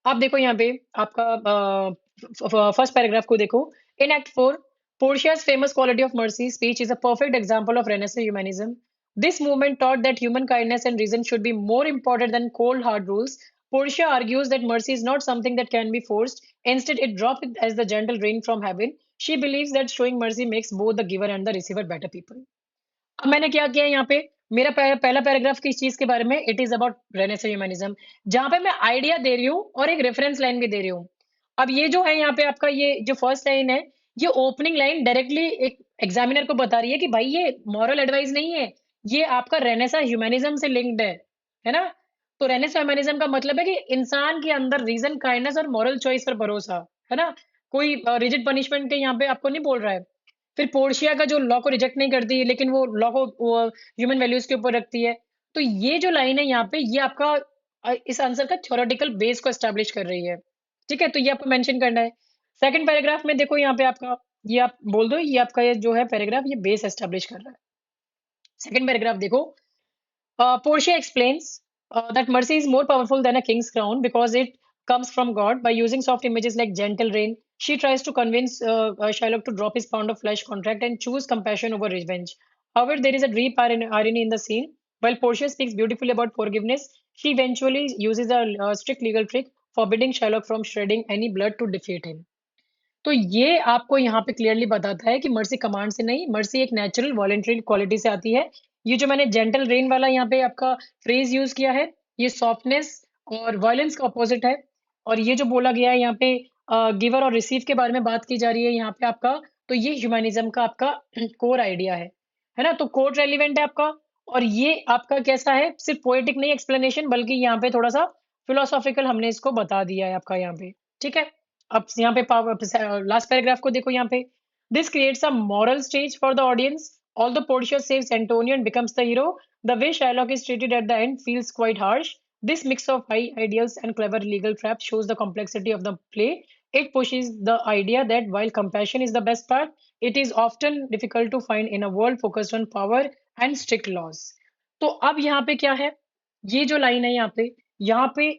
Speaker 1: आप देखो यहाँ पे आपका फर्स्ट पैराग्राफ को देखो। In act 4, Portia's famous quality of mercy speech is a perfect example of Renaissance humanism. This movement taught that human kindness and reason should be more important than cold hard rules. Portia argues that mercy is not something that can be forced. Instead, it drops it as the gentle rain from heaven. She believes that showing mercy makes both the giver and the receiver better people. अब मैंने क्या किया यहाँ पे, मेरा पहला paragraph किस चीज के बारे में, it is about renaissance humanism, जहां पे मैं आइडिया दे रही हूँ और एक रेफरेंस लाइन भी दे रही हूँ। अब ये जो है यहाँ पे आपका ये जो फर्स्ट लाइन है, ये ओपनिंग लाइन डायरेक्टली एक एग्जामिनर को बता रही है कि भाई ये मॉरल एडवाइस नहीं है, ये आपका रेनेसां ह्यूमनिज्म से लिंक्ड है ना? तो रेनेसां ह्यूमनिज्म का मतलब है कि इंसान के अंदर रीजन, काइंडनेस और मॉरल चॉइस पर भरोसा, है ना? कोई रिजिड पनिशमेंट के यहाँ पे आपको नहीं बोल रहा है। फिर पोर्शिया का जो लॉ को रिजेक्ट नहीं करती है, लेकिन वो लॉ को ह्यूमन वैल्यूज के ऊपर रखती है। तो ये जो लाइन है यहाँ पे, ये आपका इस आंसर का थ्योरेटिकल बेस को एस्टेब्लिश कर रही है। ठीक है, तो ये आपको मेंशन करना है। सेकंड पैराग्राफ में देखो यहाँ पे आपका, ये आप बोल दो, ये आपका ये जो है पैराग्राफ, ये बेस एस्टेब्लिश कर रहा है। सेकंड पैराग्राफ देखो, Portia explains that mercy is more powerful than a king's crown because it comes from God. By using soft images like gentle rain, she tries to convince Shylock to drop his pound of flesh contract and choose compassion over revenge. However, there is a deep irony in the scene. While Portia speaks beautifully about forgiveness, she eventually uses a strict legal trick, forbidding Shylock from shedding any blood to defeat him. तो ये आपको यहाँ पे clearly बताता है कि mercy command से नहीं, मर्सी एक नेचुरल वॉलंटरी क्वालिटी से आती है। ये जो मैंने जेंटल रेन वाला यहाँ पे आपका फ्रेज यूज किया है, ये सॉफ्टनेस और वायलेंस का अपोजिट है। और ये जो बोला गया है यहाँ पे, गिवर और रिसीव के बारे में बात की जा रही है यहाँ पे आपका, तो ये ह्यूमैनिज्म का आपका कोर आइडिया है ना? तो कोर रेलिवेंट है आपका। और ये आपका कैसा है, सिर्फ पोएटिक नहीं एक्सप्लेनेशन, बल्कि यहाँ पे थोड़ा सा फिलोसॉफिकल हमने इसको बता दिया है आपका यहाँ पे। ठीक है, अब यहाँ पे लास्ट पैराग्राफ को देखो यहाँ पे, this creates a moral stage for the audience, although Portia saves Antonio and becomes the hero, the way Shylock is treated at the end feels quite harsh. This mix of high ideals and clever legal traps shows the complexity of the play. It pushes the idea that while compassion is the best part, it is often difficult to find in a world focused on power and strict laws. तो अब यहाँ पे क्या है, ये जो line है यहाँ पे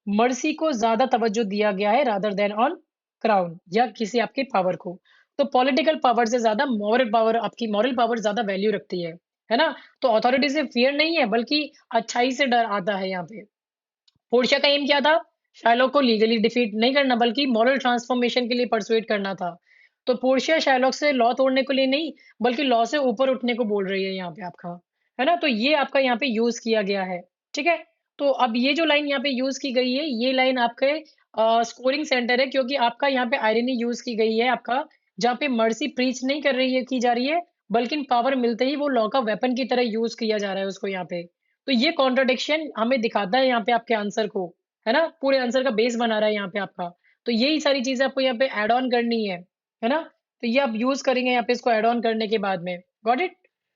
Speaker 1: मर्सी को ज्यादा तवज्जो दिया गया है रादर देन ऑन क्राउन या किसी आपके पावर को। तो पॉलिटिकल पावर से ज्यादा मॉरल पावर, आपकी मॉरल पावर ज्यादा वैल्यू रखती है ना? तो अथॉरिटी से फियर नहीं है, बल्कि अच्छाई से डर आता है यहाँ पे। पोर्शिया का एम क्या था? शाइलॉक को लीगली डिफीट नहीं करना, बल्कि मॉरल ट्रांसफॉर्मेशन के लिए परसुएट करना था। तो पोर्शिया शाइलॉक से लॉ तोड़ने के लिए नहीं, बल्कि लॉ से ऊपर उठने को बोल रही है यहाँ पे आपका, है ना? तो ये आपका यहाँ पे यूज किया गया है। ठीक है, तो अब ये जो लाइन यहाँ पे यूज की गई है, ये लाइन आपके स्कोरिंग सेंटर है, क्योंकि आपका यहाँ पे आयरनी यूज की गई है आपका, जहाँ पे मर्सी प्रीच नहीं कर रही है, की जा रही है, बल्कि पावर मिलते ही वो लॉ का वेपन की तरह यूज किया जा रहा है उसको यहाँ पे। तो ये कॉन्ट्रडिक्शन हमें दिखाता है यहाँ पे आपके आंसर को, है ना? पूरे आंसर का बेस बना रहा है यहाँ पे आपका। तो यही सारी चीजें आपको यहाँ पे ऐड ऑन करनी है ना? तो ये आप यूज करेंगे यहाँ पे इसको ऐड ऑन करने के बाद में। Got it?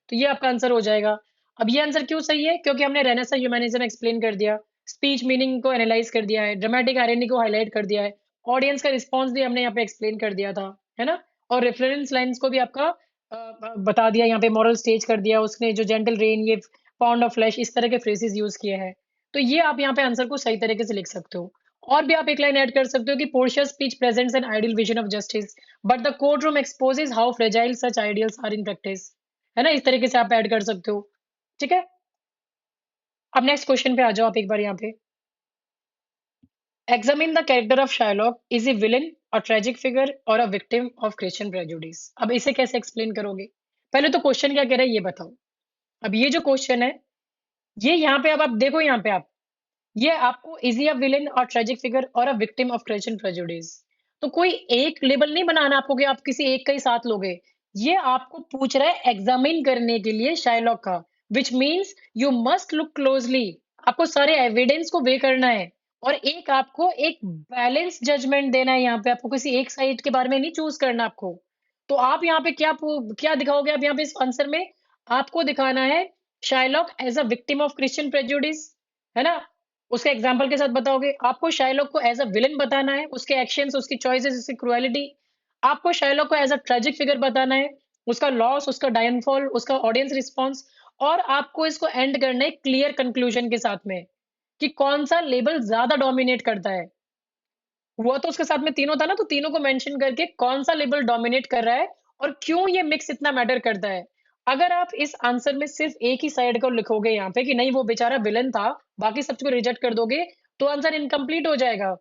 Speaker 1: तो ये आपका आंसर हो जाएगा। अब ये आंसर क्यों सही है? क्योंकि हमने रेनेसां ह्यूमनिज्म एक्सप्लेन कर दिया, स्पीच मीनिंग को एनालाइज कर दिया है, ड्रामेटिक आयरनी को हाईलाइट कर दिया है, ऑडियंस का रिस्पॉन्स भी हमने यहाँ पे एक्सप्लेन कर दिया था, है ना? और रेफरेंस लाइंस को भी आपका बता दिया, यहाँ पे मॉरल स्टेज कर दिया उसने, जो जेंटल रेन, ये पाउंड ऑफ फ्लैश, इस तरह के फ्रेजेस यूज किए हैं। तो ये आप यहाँ पे आंसर को सही तरीके से लिख सकते हो। और भी आप एक लाइन ऐड कर सकते हो कि Portia speech presents an ideal vision of justice, but the court room exposes how fragile such ideals are in practice. है ना? इस तरीके से आप ऐड कर सकते हो। ठीक है, अब नेक्स्ट क्वेश्चन पे आ जाओ आप एक बार यहाँ पे। Examine the character of Shylock. Is he villain, a tragic figure, or a victim of Christian prejudice? अब इसे कैसे एक्सप्लेन करोगे? पहले तो क्वेश्चन क्या कह रहा है ये बताओ। अब ये जो क्वेश्चन है, ये यहाँ पे, अब आप देखो यहाँ पे आप, ये आपको इज ही अ विलेन और ट्रेजिक फिगर और अ विक्टिम ऑफ क्रिश्चियन प्रेजुडिस, तो कोई एक लेबल नहीं बनाना आपको कि आप किसी एक का ही साथ लोगे। ये आपको पूछ रहा है एग्जामिन करने के लिए शाइलॉक का, which means you must look closely. आपको सारे एविडेंस को वे करना है, और एक आपको एक बैलेंस जजमेंट देना है यहाँ पे। आपको किसी एक साइड के बारे में नहीं चूज करना आपको। तो आप यहाँ पे क्या दिखाओगे आप यहाँ पे इस आंसर में? आपको दिखाना है Shylock as a victim of Christian prejudice, है ना? उसके एग्जाम्पल के साथ बताओगे। आपको शाइलॉक को एज अ विलन बताना है, उसके एक्शंस, उसकी चॉइसेस, उसकी क्रुएलिटी। आपको शाइलॉक को एज अ ट्रेजिक फिगर बताना है, उसका लॉस, उसका डाउनफॉल, उसका ऑडियंस रिस्पॉन्स। और आपको इसको एंड करना है क्लियर कंक्लूजन के साथ में, कि कौन सा लेबल ज्यादा डोमिनेट करता है। वो तो उसके साथ में तीनों था ना, तो तीनों को मेंशन करके कौन सा लेबल डोमिनेट कर रहा है और क्यों ये मिक्स इतना मैटर करता है। अगर आप इस आंसर में सिर्फ एक ही साइड को लिखोगे यहाँ पे कि नहीं वो बेचारा विलन था, बाकी सबको रिजेक्ट कर दोगे, तो आंसर इनकम्प्लीट हो जाएगा।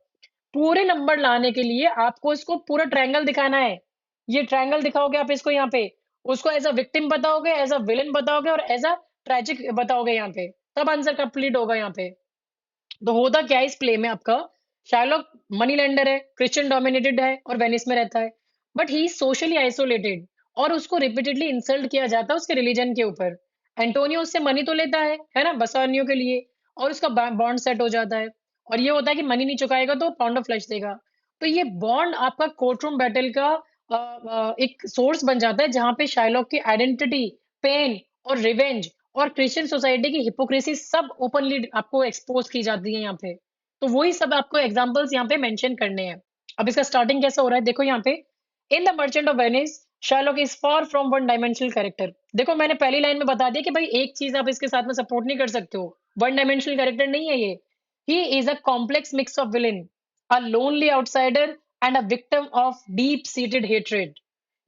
Speaker 1: पूरे नंबर लाने के लिए आपको इसको पूरा ट्रायंगल दिखाना है। ये ट्रायंगल दिखाओगे आप इसको यहाँ पे, उसको एज अ विक्टिम बताओगे, एज अ विलन बताओगे, और एज अ ट्रेजिक बताओगे यहाँ पे, तब आंसर कंप्लीट होगा यहाँ पे। तो होता क्या है इस प्ले में आपका, शार्लॉक मनी लेंडर है, क्रिश्चियन डोमिनेटेड है और वेनिस में रहता है, but he is socially isolated, और उसको रिपीटेडली इंसल्ट किया जाता है उसके रिलीजन के ऊपर। एंटोनियो उससे मनी तो लेता है ना, बसानियो के लिए, और उसका बॉन्ड सेट हो जाता है, और ये होता है कि मनी नहीं चुकाएगा तो पाउंड ऑफ फ्लैश देगा। तो ये बॉन्ड आपका कोर्टरूम बैटल का एक सोर्स बन जाता है, जहाँ पे शाइलॉक की आइडेंटिटी, पेन और रिवेंज और क्रिश्चियन सोसाइटी की हिपोक्रेसी सब ओपनली आपको एक्सपोज की जाती है यहाँ पे। तो वही सब आपको एग्जांपल्स यहाँ पे मेंशन करने हैं। अब इसका स्टार्टिंग कैसा हो रहा है, देखो यहाँ पे, in the merchant of Venice Sherlock is far from one dimensional character. देखो मैंने पहली लाइन में बता दिया कि भाई एक चीज आप इसके साथ में सपोर्ट नहीं कर सकते हो, वन डायमेंशनल कैरेक्टर नहीं है ये। He is a complex mix of villain, a lonely outsider and a victim of deep seated hatred.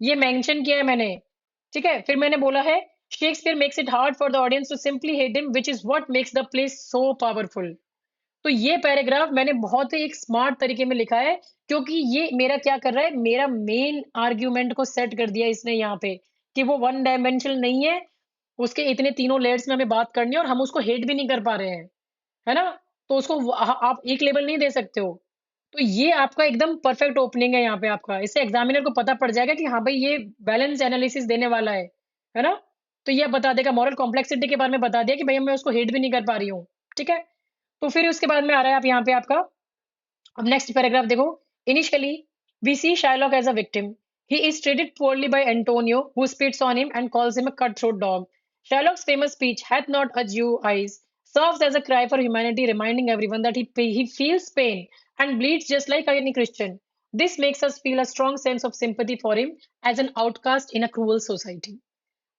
Speaker 1: ये मेंशन किया है मैंने, ठीक है। फिर मैंने बोला है, Shakespeare makes it hard for the audience to simply hate him, which is what makes the play so powerful. तो ये पैराग्राफ मैंने बहुत ही एक स्मार्ट तरीके में लिखा है, क्योंकि ये मेरा क्या कर रहा है, मेरा मेन आर्ग्यूमेंट को सेट कर दिया इसने यहाँ पे, कि वो वन डायमेंशनल नहीं है, उसके इतने तीनों लेयर्स में हमें बात करनी है और हम उसको हेट भी नहीं कर पा रहे हैं, है ना। तो उसको आप एक लेवल नहीं दे सकते हो। तो ये आपका एकदम परफेक्ट ओपनिंग है यहाँ पे आपका, इससे एग्जामिनर को पता पड़ जाएगा कि हाँ भाई ये बैलेंस एनालिसिस देने वाला है ना। तो ये बता देगा, मॉरल कॉम्प्लेक्सिटी के बारे में बता दिया कि भाई मैं उसको हेट भी नहीं कर पा रही हूँ, ठीक है। तो फिर उसके बाद में आ रहा है आप यहाँ पे आपका, अब नेक्स्ट पैराग्राफ देखो। Initially we see Shylock as a victim. He is treated poorly by Antonio, who spits on him and calls him a cutthroat dog. Shylock's famous speech, "Hath not a Jew eyes," serves as a cry for humanity, reminding everyone that he feels pain and bleeds just like any Christian. This makes us feel a strong sense of sympathy for him as an outcast in a cruel society.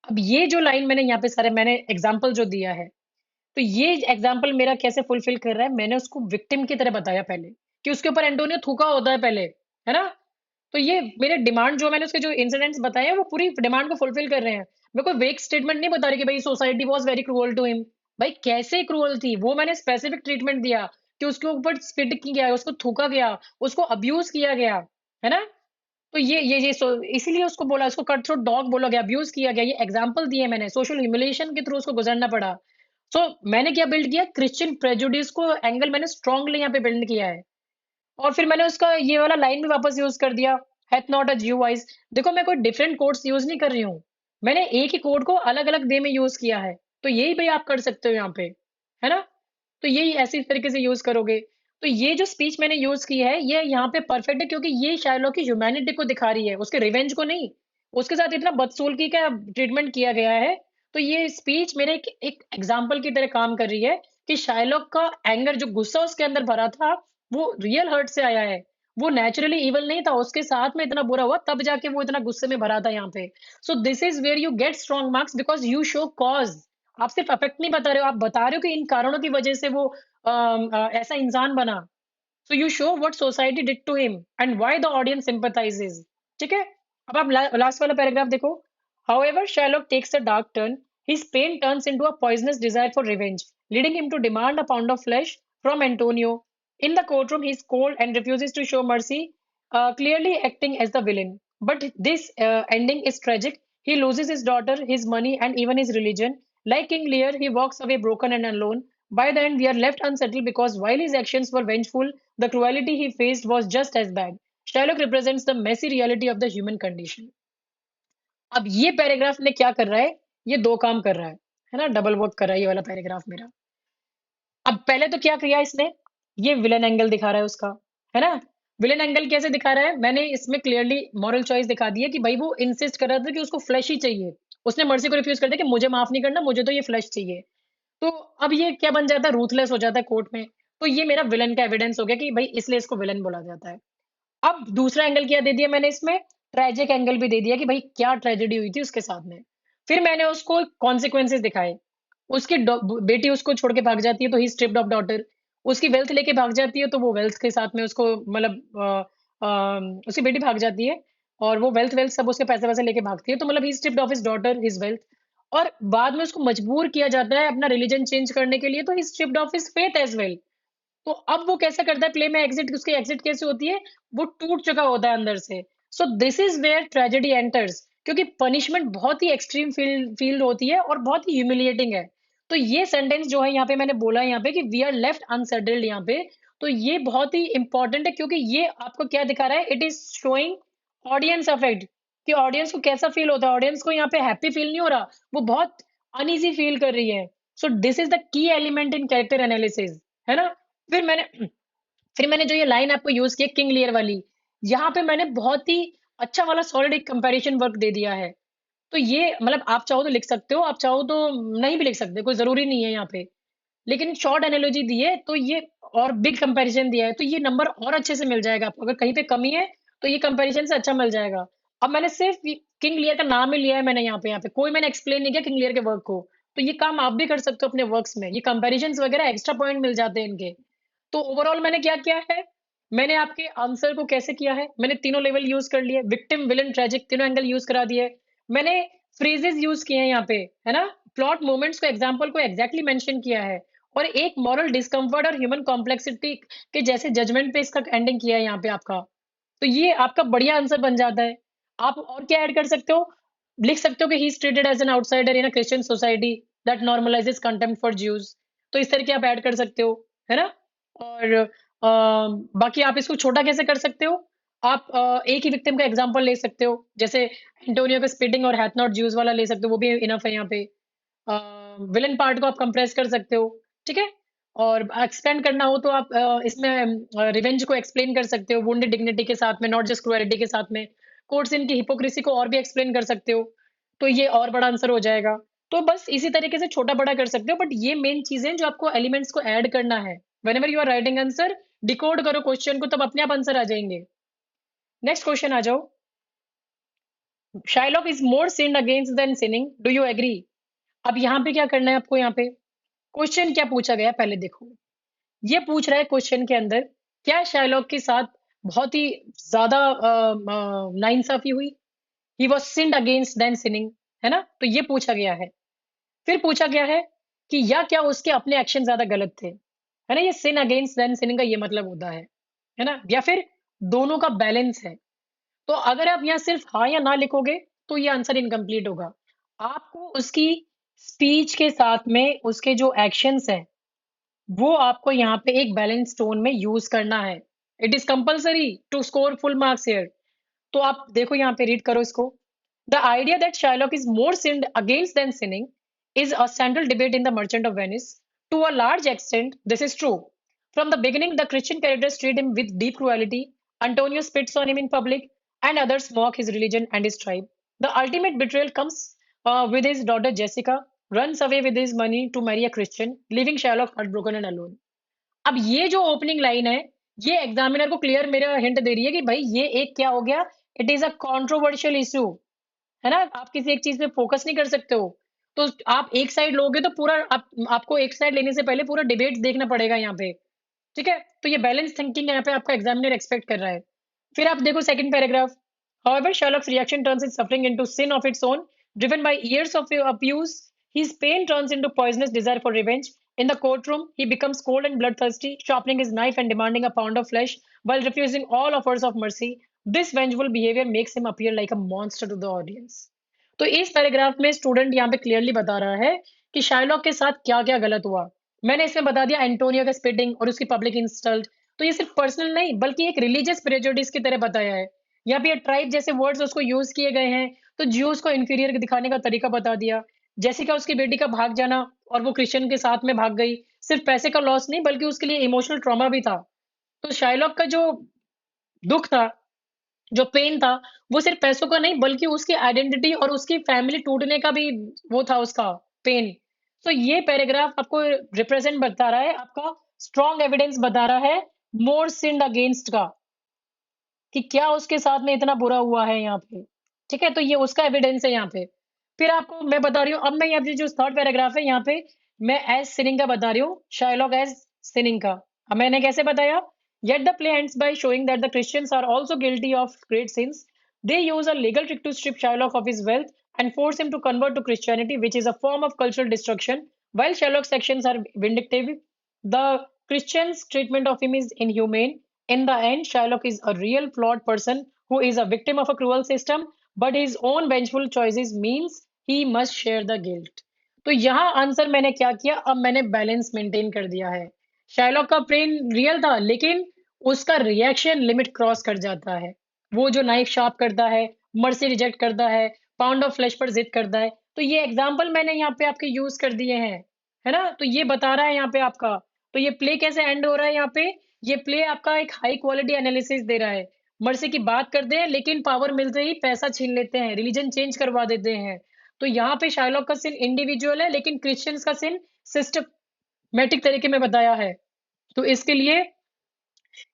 Speaker 1: अब ये जो line मैंने यहाँ पे सारे मैंने example जो दिया है, तो ये एग्जाम्पल मेरा कैसे फुलफिल कर रहा है, मैंने उसको विक्टिम की तरह बताया पहले, कि उसके ऊपर एंटोनियो थूका होता है पहले, है ना। तो ये मेरे डिमांड जो मैंने उसके जो इंसिडेंट्स बताए हैं वो पूरी डिमांड को फुलफिल कर रहे हैं। मैं कोई वेक स्टेटमेंट नहीं बता रही कि भाई society was very cruel to him. भाई कैसे क्रूअल थी वो, मैंने स्पेसिफिक ट्रीटमेंट दिया कि उसके ऊपर स्पिट किया गया, उसको थूका गया, उसको अब्यूज किया गया, है ना। तो ये इसीलिए उसको बोला, उसको कट थ्रोट डॉग बोला गया, अब्यूज किया गया, ये एग्जाम्पल दिए मैंने, सोशल ह्यूमिलिएशन के थ्रू उसको गुजरना पड़ा। सो मैंने क्या बिल्ड किया, क्रिश्चियन प्रेजुडिस को एंगल मैंने स्ट्रांगली यहाँ पे बिल्ड किया है। और फिर मैंने उसका ये वाला लाइन भी वापस यूज कर दिया, हैथ नॉट अ ज्यू आइज। देखो मैं कोई डिफरेंट कोड्स यूज नहीं कर रही हूँ, मैंने एक ही कोड को अलग अलग वे में यूज किया है। तो यही भाई आप कर सकते हो यहाँ पे, है ना। तो यही ऐसी तरीके से यूज करोगे। तो ये जो स्पीच मैंने यूज की है ये यहाँ पे परफेक्ट है, क्योंकि ये शायलोक की ह्यूमैनिटी को दिखा रही है, उसके रिवेंज को नहीं। उसके साथ इतना बदसलूकी का ट्रीटमेंट किया गया है। तो ये स्पीच मेरे एक एग्जाम्पल की तरह काम कर रही है, कि शायलोक का एंगर, जो गुस्सा उसके अंदर भरा था, वो रियल हर्ट से आया है। वो नेचुरली इवल नहीं था, उसके साथ में इतना बुरा हुआ तब जाके वो इतना गुस्से में भरा था यहाँ पे। So this is where you get strong marks, because you show cause. आप सिर्फ अफेक्ट नहीं बता रहे हो, आप बता रहे हो कि इन कारणों की वजह से वो ऐसा इंसान बना। So you show what society did to him and why the audience sympathises, ठीक है। अब आप लास्ट वाला पैराग्राफ देखो। However, Shylock takes a dark turn. His pain turns into a poisonous desire for revenge, leading him to demand a pound of flesh from Antonio. In the courtroom, he is cold and refuses to show mercy, clearly acting as the villain. But this ending is tragic. He loses his daughter, his money, and even his religion. Like King Lear, he walks away broken and alone. By the end, we are left unsettled because while his actions were vengeful, the cruelty he faced was just as bad. Shylock represents the messy reality of the human condition. अब ये paragraph ने क्या कर रहा है, ये दो काम कर रहा है ना, डबल वर्क कर रहा है ये वाला पैराग्राफ मेरा। अब पहले तो क्या किया इसने, ये विलन एंगल दिखा रहा है उसका, है ना। विलन एंगल कैसे दिखा रहा है, मैंने इसमें क्लियरली मॉरल चॉइस दिखा दी है कि भाई वो इंसिस्ट कर रहा था कि उसको फ्लैश ही चाहिए। उसने मर्सी को रिफ्यूज कर दिया कि मुझे माफ नहीं करना, मुझे तो ये फ्लैश चाहिए। तो अब ये क्या बन जाता है, रूथलेस हो जाता है कोर्ट में। तो ये मेरा विलन का एविडेंस हो गया कि भाई इसलिए इसको विलन बोला जाता है। अब दूसरा एंगल क्या दे दिया मैंने इसमें, ट्रेजिक एंगल भी दे दिया कि भाई क्या ट्रेजेडी हुई थी उसके साथ में। फिर मैंने उसको कॉन्सिक्वेंसेस दिखाए। उसकी बेटी उसको छोड़ के भाग जाती है, तो ही स्ट्रिप्ड ऑफ डॉटर। उसकी वेल्थ लेके भाग जाती है, तो वो वेल्थ के साथ में उसको मतलब उसकी बेटी भाग जाती है, और वो वेल्थ वेल्थ सब उसके पैसे वैसे लेके भागती है, तो मतलब he stripped of his daughter, his wealth. और बाद में उसको मजबूर किया जाता है अपना रिलीजन चेंज करने के लिए, तो he stripped of his faith as well. तो अब वो कैसा करता है प्ले में एग्जिट, उसकी एग्जिट कैसे होती है, वो टूट चुका होता है अंदर से। So this is where tragedy enters, क्योंकि पनिशमेंट बहुत ही एक्सट्रीम फील्ड होती है और बहुत ही ह्यूमिलिएटिंग है। तो ये सेंटेंस जो है यहाँ पे मैंने बोला है यहाँ पे कि वी आर लेफ्ट अनसेटल्ड यहाँ पे, तो ये बहुत ही इंपॉर्टेंट है, क्योंकि ये आपको क्या दिखा रहा है, it is showing audience affect, कि ऑडियंस को कैसा फील होता है। ऑडियंस को यहाँ पे हैप्पी फील नहीं हो रहा, वो बहुत अनईजी फील कर रही है। सो this is the key element in character analysis, है ना। फिर मैंने फिर मैंने जो ये लाइन आपको यूज की किंग लियर वाली, यहाँ पे मैंने बहुत ही अच्छा वाला सॉलिड एक कंपैरिजन वर्क दे दिया है। तो ये मतलब आप चाहो तो लिख सकते हो, आप चाहो तो नहीं भी लिख सकते, कोई जरूरी नहीं है यहाँ पे। लेकिन शॉर्ट एनालॉजी दी है तो ये, और बिग कंपैरिजन दिया है तो ये नंबर और अच्छे से मिल जाएगा आपको। अगर कहीं पे कमी है तो ये कंपैरिजन से अच्छा मिल जाएगा। अब मैंने सिर्फ किंग लियर का नाम ही लिया है मैंने यहाँ पे कोई मैंने एक्सप्लेन नहीं किया किंग लियर के वर्क को। तो ये काम आप भी कर सकते हो अपने वर्क्स में, ये कंपैरिजन वगैरह एक्स्ट्रा पॉइंट मिल जाते हैं इनके। तो ओवरऑल मैंने क्या किया है, मैंने आपके आंसर को कैसे किया है, मैंने तीनों लेवल यूज कर लिए, विक्टिम विलन ट्रेजिक तीनों एंगल यूज करा दिए। मैंने फ्रेजेस यूज किए हैं यहाँ पे, है ना, प्लॉट मोमेंट्स को एग्जांपल को एग्जैक्टली मेंशन किया है, और एक मॉरल डिस्कम्फर्ट और ह्यूमन कॉम्प्लेक्सिटी के जैसे जजमेंट पे इसका एंडिंग किया है यहाँ पे आपका। तो ये आपका बढ़िया आंसर बन जाता है। आप और क्या ऐड कर सकते हो, लिख सकते हो कि he is treated as an outsider in a Christian society that normalises contempt for Jews. तो इस तरह के आप ऐड कर सकते हो, है ना। और बाकी आप इसको छोटा कैसे कर सकते हो, आप एक ही विक्टिम का एग्जांपल ले सकते हो, जैसे एंटोनियो का स्पिटिंग और हैथ नॉट ज्यूज वाला ले सकते हो, वो भी इनफ है यहाँ पे। विलन पार्ट को आप कंप्रेस कर सकते हो, ठीक है। और एक्सपेंड करना हो तो आप इसमें रिवेंज को एक्सप्लेन कर सकते हो वुंडेड डिग्निटी के साथ में, नॉट जस्ट क्रुएलिटी के साथ में। कोर्ट्स इनकी हिपोक्रेसी को और भी एक्सप्लेन कर सकते हो, तो ये और बड़ा आंसर हो जाएगा। तो बस इसी तरीके से छोटा बड़ा कर सकते हो, बट ये मेन चीजें जो आपको एलिमेंट्स को ऐड करना है। Whenever you are writing answer, decode करो क्वेश्चन को, तब अपने आप आंसर आ जाएंगे। नेक्स्ट क्वेश्चन आ जाओ। Shylock is more sinned against than sinning, do you agree. अब यहाँ पे क्या करना है आपको, यहाँ पे क्वेश्चन क्या पूछा गया है पहले देखो। ये पूछ रहा है क्वेश्चन के अंदर, क्या शाइलॉक के साथ बहुत ही ज्यादा नाइंसाफी हुई, he was sinned against than sinning, है ना। तो ये पूछा गया है। फिर पूछा गया है कि या क्या उसके अपने एक्शन ज्यादा गलत थे, है ना, ये सिन अगेंस्ट देन सिनिंग का ये मतलब होता है ना, या फिर दोनों का बैलेंस है। तो अगर आप यहाँ सिर्फ हाँ या ना लिखोगे तो ये आंसर इनकम्प्लीट होगा। आपको उसकी स्पीच के साथ में उसके जो एक्शंस हैं वो आपको यहाँ पे एक बैलेंस टोन में यूज करना है। It is compulsory to score full marks here. तो आप देखो यहाँ पे रीड करो इसको। The idea that Shylock is more sinned against than sinning is a central debate in The Merchant of Venice. To a large extent, this is true. From the beginning, the Christian characters treat him with deep cruelty. Antonio spits on him in public, and others mock his religion and his tribe. The ultimate betrayal comes with his daughter Jessica, runs away with his money to marry a Christian, leaving Shylock heartbroken and alone. अब ये जो opening line है, ये examiner को clear मेरा hint दे रही है कि भाई ये एक क्या हो गया, it is a controversial issue, है ना। आप किसी एक चीज पे फोकस नहीं कर सकते हो। तो आप एक साइड लोगे तो पूरा आपको एक साइड लेने से पहले पूरा डिबेट देखना पड़ेगा यहाँ पे, ठीक है। तो ये बैलेंस थिंकिंग यहाँ पे आपका एग्जामिनर एक्सपेक्ट कर रहा है। फिर आप देखो second paragraph. However, Sherlock's reaction turns his suffering into sin of its own, driven by years of abuse. His pain turns into poisonous desire for revenge. In the courtroom, he becomes cold and bloodthirsty, sharpening his knife and demanding a pound of flesh while refusing all offers of mercy. This vengeful behavior makes him appear like a monster to the audience. तो इस paragraph में student यहाँ पे clearly बता रहा है कि Shylock के साथ क्या क्या गलत हुआ। मैंने इसमें बता दिया एंटोनियो का स्पिटिंग और उसकी पब्लिक इंसल्ट। तो ये सिर्फ पर्सनल नहीं बल्कि एक रिलीजियस प्रेजुडिस की तरह बताया है। यहाँ पे ट्राइब जैसे वर्ड्स उसको यूज किए गए हैं, तो ज्यूज को इंफीरियर दिखाने का तरीका बता दिया। जेसिका उसकी बेटी का भाग जाना और वो क्रिश्चियन के साथ में भाग गई, सिर्फ पैसे का लॉस नहीं बल्कि उसके लिए इमोशनल ट्रॉमा भी था। तो शाइलॉक का जो दुख था, जो पेन था, वो सिर्फ पैसों का नहीं बल्कि उसकी आइडेंटिटी और उसकी फैमिली टूटने का भी वो था उसका पेन। तो ये पैराग्राफ आपको रिप्रेजेंट बता रहा है, आपका स्ट्रॉन्ग एविडेंस बता रहा है मोर सिन्ड अगेंस्ट का, कि क्या उसके साथ में इतना बुरा हुआ है यहाँ पे, ठीक है। तो ये उसका एविडेंस है यहाँ पे। फिर आपको मैं बता रही हूँ, अब मैं यहाँ पे जो थर्ड पैराग्राफ है यहाँ पे मैं एज सिनिंग का बता रही हूँ, शाइलॉक एज सिनिंग का। अब मैंने कैसे बताया, yet the play ends by showing that the Christians are also guilty of great sins. They use a legal trick to strip Shylock of his wealth and force him to convert to Christianity, which is a form of cultural destruction. While Shylock's actions are vindictive, the Christians' treatment of him is inhumane. In the end, Shylock is a real flawed person who is a victim of a cruel system, but his own vengeful choices means he must share the guilt. तो यहाँ answer मैंने क्या किया, अब मैंने balance maintain कर दिया है। शाइलॉक का पेन रियल था लेकिन उसका रिएक्शन लिमिट क्रॉस कर जाता है। वो जो नाइफ शार्प करता है, मर्सी रिजेक्ट करता है, पाउंड ऑफ फ्लेश पर जिद करता है। तो ये एग्जाम्पल मैंने यहाँ पे आपके यूज कर दिए हैं, है ना। तो ये बता रहा है यहाँ पे आपका। तो ये प्ले कैसे एंड हो रहा है यहाँ पे, ये प्ले आपका एक हाई क्वालिटी एनालिसिस दे रहा है। मर्सी की बात करते हैं लेकिन पावर मिलते ही पैसा छीन लेते हैं, रिलीजन चेंज करवा देते हैं। तो यहाँ पे शार्लॉक का सीन इंडिविजुअल है लेकिन क्रिश्चियंस का सीन सिस्टमैटिक तरीके में बताया है। तो इसके लिए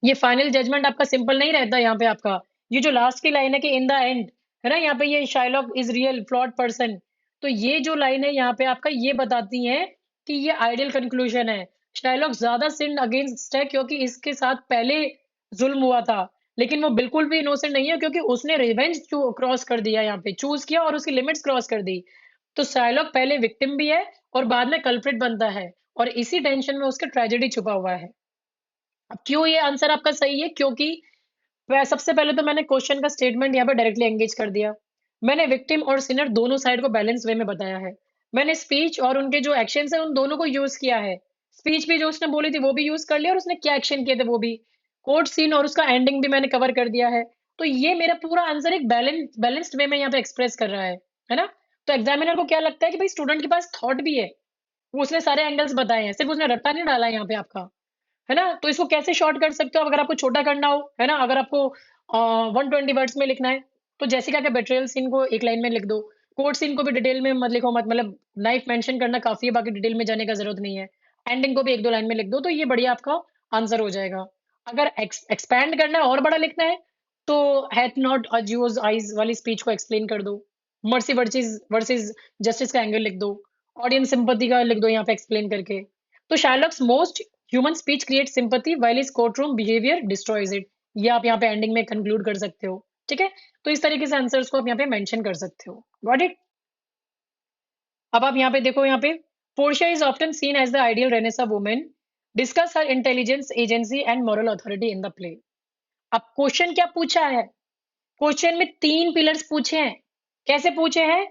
Speaker 1: ये फाइनल जजमेंट आपका सिंपल नहीं रहता यहाँ पे आपका। ये जो लास्ट की लाइन है कि इन द एंड, है ना, यहाँ पे ये Shylock is real flawed person. तो ये जो लाइन है यहाँ पे आपका ये बताती है कि ये आइडियल कंक्लूजन है। शाइलॉक ज्यादा सिन अगेंस्ट है क्योंकि इसके साथ पहले जुल्म हुआ था, लेकिन वो बिल्कुल भी इनोसेंट नहीं है क्योंकि उसने रिवेंज क्रॉस कर दिया, यहाँ पे चूज किया और उसकी लिमिट्स क्रॉस कर दी। तो शाइलॉक पहले विक्टिम भी है और बाद में कल्प्रिट बनता है, और इसी टेंशन में उसका ट्रेजेडी छुपा हुआ है। अब क्यों ये आंसर आपका सही है? क्योंकि सबसे पहले तो मैंने क्वेश्चन का स्टेटमेंट यहाँ पे डायरेक्टली एंगेज कर दिया। मैंने विक्टिम और सिनर दोनों साइड को बैलेंस वे में बताया है। मैंने स्पीच और उनके जो एक्शंस हैं उन दोनों को यूज किया है। स्पीच भी जो उसने बोली थी वो भी यूज कर लिया और उसने क्या एक्शन किए थे वो भी। कोर्ट सीन और उसका एंडिंग भी मैंने कवर कर दिया है। तो ये मेरा पूरा आंसर एक बैलेंस्ड वे में यहाँ पे एक्सप्रेस कर रहा है ना? तो एग्जामिनर को क्या लगता है कि भाई स्टूडेंट के पास थॉट भी है, वो उसने सारे एंगल्स बताए हैं, सिर्फ उसने रट्टा नहीं डाला है यहाँ पे आपका, है ना? तो इसको कैसे शॉर्ट कर सकते हो अगर आपको छोटा करना हो, है ना? अगर आपको 120 वर्ड्स में लिखना है, तो जेसिका के बेट्रियल सीन को एक लाइन में लिख दो। कोर्ट सीन को भी डिटेल में मत लिखो, मत मतलब नाइफ मेंशन करना काफी है, बाकी डिटेल में जाने का जरूरत नहीं है। एंडिंग को भी एक दो लाइन में लिख दो, तो ये बढ़िया आपका आंसर हो जाएगा। अगर एक्सपैंड करना है और बड़ा लिखना है, तो hath not a Jews eyes वाली स्पीच को एक्सप्लेन कर दो। मर्सी वर्सेस वर्सेस जस्टिस का एंगल लिख दो। ऑडियंस सिंपैथी का लिख दो यहाँ पे एक्सप्लेन करके। तो Shylock's most human speech create sympathy while his courtroom behaviour destroys it. ये आप यहाँ पे एंडिंग में कंक्लूड कर सकते हो। ठीक है, तो इस तरीके से आंसर्स को आप यहाँ पे मेंशन कर सकते हो। Got it? अब आप यहाँ पे देखो, यहाँ पे Portia is often seen as the ideal renaissance women. Discuss her intelligence, agency and moral authority in the play. अब क्वेश्चन क्या पूछा है? क्वेश्चन में तीन पिलर्स पूछे हैं। कैसे पूछे हैं?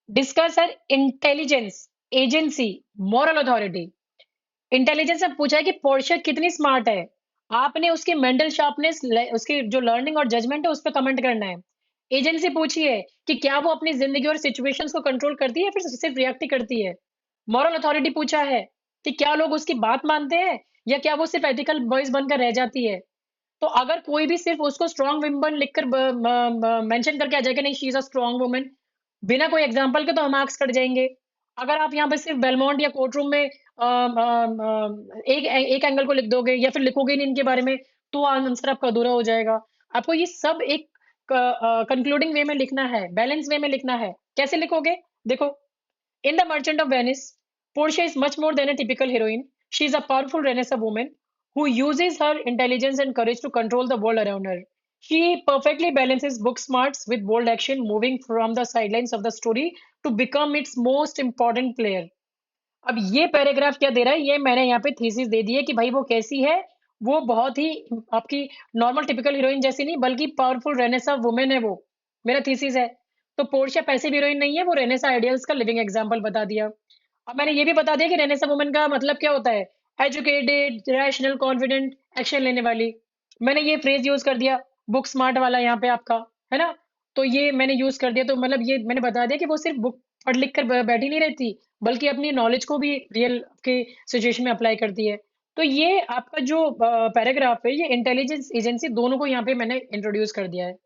Speaker 1: Discuss her intelligence, agency, moral authority. Intelligence से पूछा है कि पोर्शिया कितनी स्मार्ट है। आपने उसकी मेंटल शार्पनेस, उसकी जो लर्निंग और जजमेंट है उस पर कमेंट करना है। एजेंसी पूछी है कि क्या वो अपनी जिंदगी और सिचुएशंस को कंट्रोल करती है या फिर सिर्फ रिएक्ट ही करती है। मॉरल अथॉरिटी पूछा है कि क्या लोग उसकी बात मानते हैं या क्या वो सिर्फ एथिकल बॉयज बनकर रह जाती है। तो अगर कोई भी सिर्फ उसको स्ट्रॉन्ग वुमन लिखकर मेंशन करके आ जाएगा, नहीं she is a strong woman, बिना कोई एग्जांपल के, तो मार्क्स कट जाएंगे। अगर आप यहाँ पे सिर्फ बेलमोंट या कोर्ट रूम में एक एक एंगल को लिख दोगे या फिर लिखोगे नहीं इनके बारे में, तो आंसर आपका अधूरा हो जाएगा। आपको ये सब एक कंक्लूडिंग वे में लिखना है, बैलेंस वे में लिखना है। कैसे लिखोगे? देखो, in The Merchant of Venice, Portia is much more than a typical heroine. She is a powerful Renaissance woman who uses her intelligence and courage to control the world around her. She perfectly balances book smarts with bold action, moving from the sidelines of the story to become its most important player. अब ये paragraph क्या दे रहा है? ये मैंने यहाँ पे thesis दे दी है कि भाई वो कैसी है। वो बहुत ही आपकी नॉर्मल टिपिकल हीरोइन जैसी नहीं, बल्कि पावरफुल रेनेसा वुमेन है वो। मेरा थीसिस है। तो पोर्शिया पैसिव हीरोइन नहीं है, वो रेनेसा आइडियल्स का लिविंग एग्जांपल बता दिया। अब मैंने ये भी बता दिया कि रेनेसा वुमेन का मतलब क्या होता है। एजुकेटेड, रैशनल, कॉन्फिडेंट, एक्शन लेने वाली। मैंने ये फ्रेज यूज कर दिया, बुक स्मार्ट वाला यहाँ पे आपका, है ना? तो ये मैंने यूज कर दिया, तो मतलब ये मैंने बता दिया कि वो सिर्फ बुक पढ़ लिख कर बैठी नहीं रहती, बल्कि अपनी नॉलेज को भी रियल के सिचुएशन में अप्लाई करती है। तो ये आपका जो पैराग्राफ है, ये इंटेलिजेंस एजेंसी दोनों को यहाँ पे मैंने इंट्रोड्यूस कर दिया है।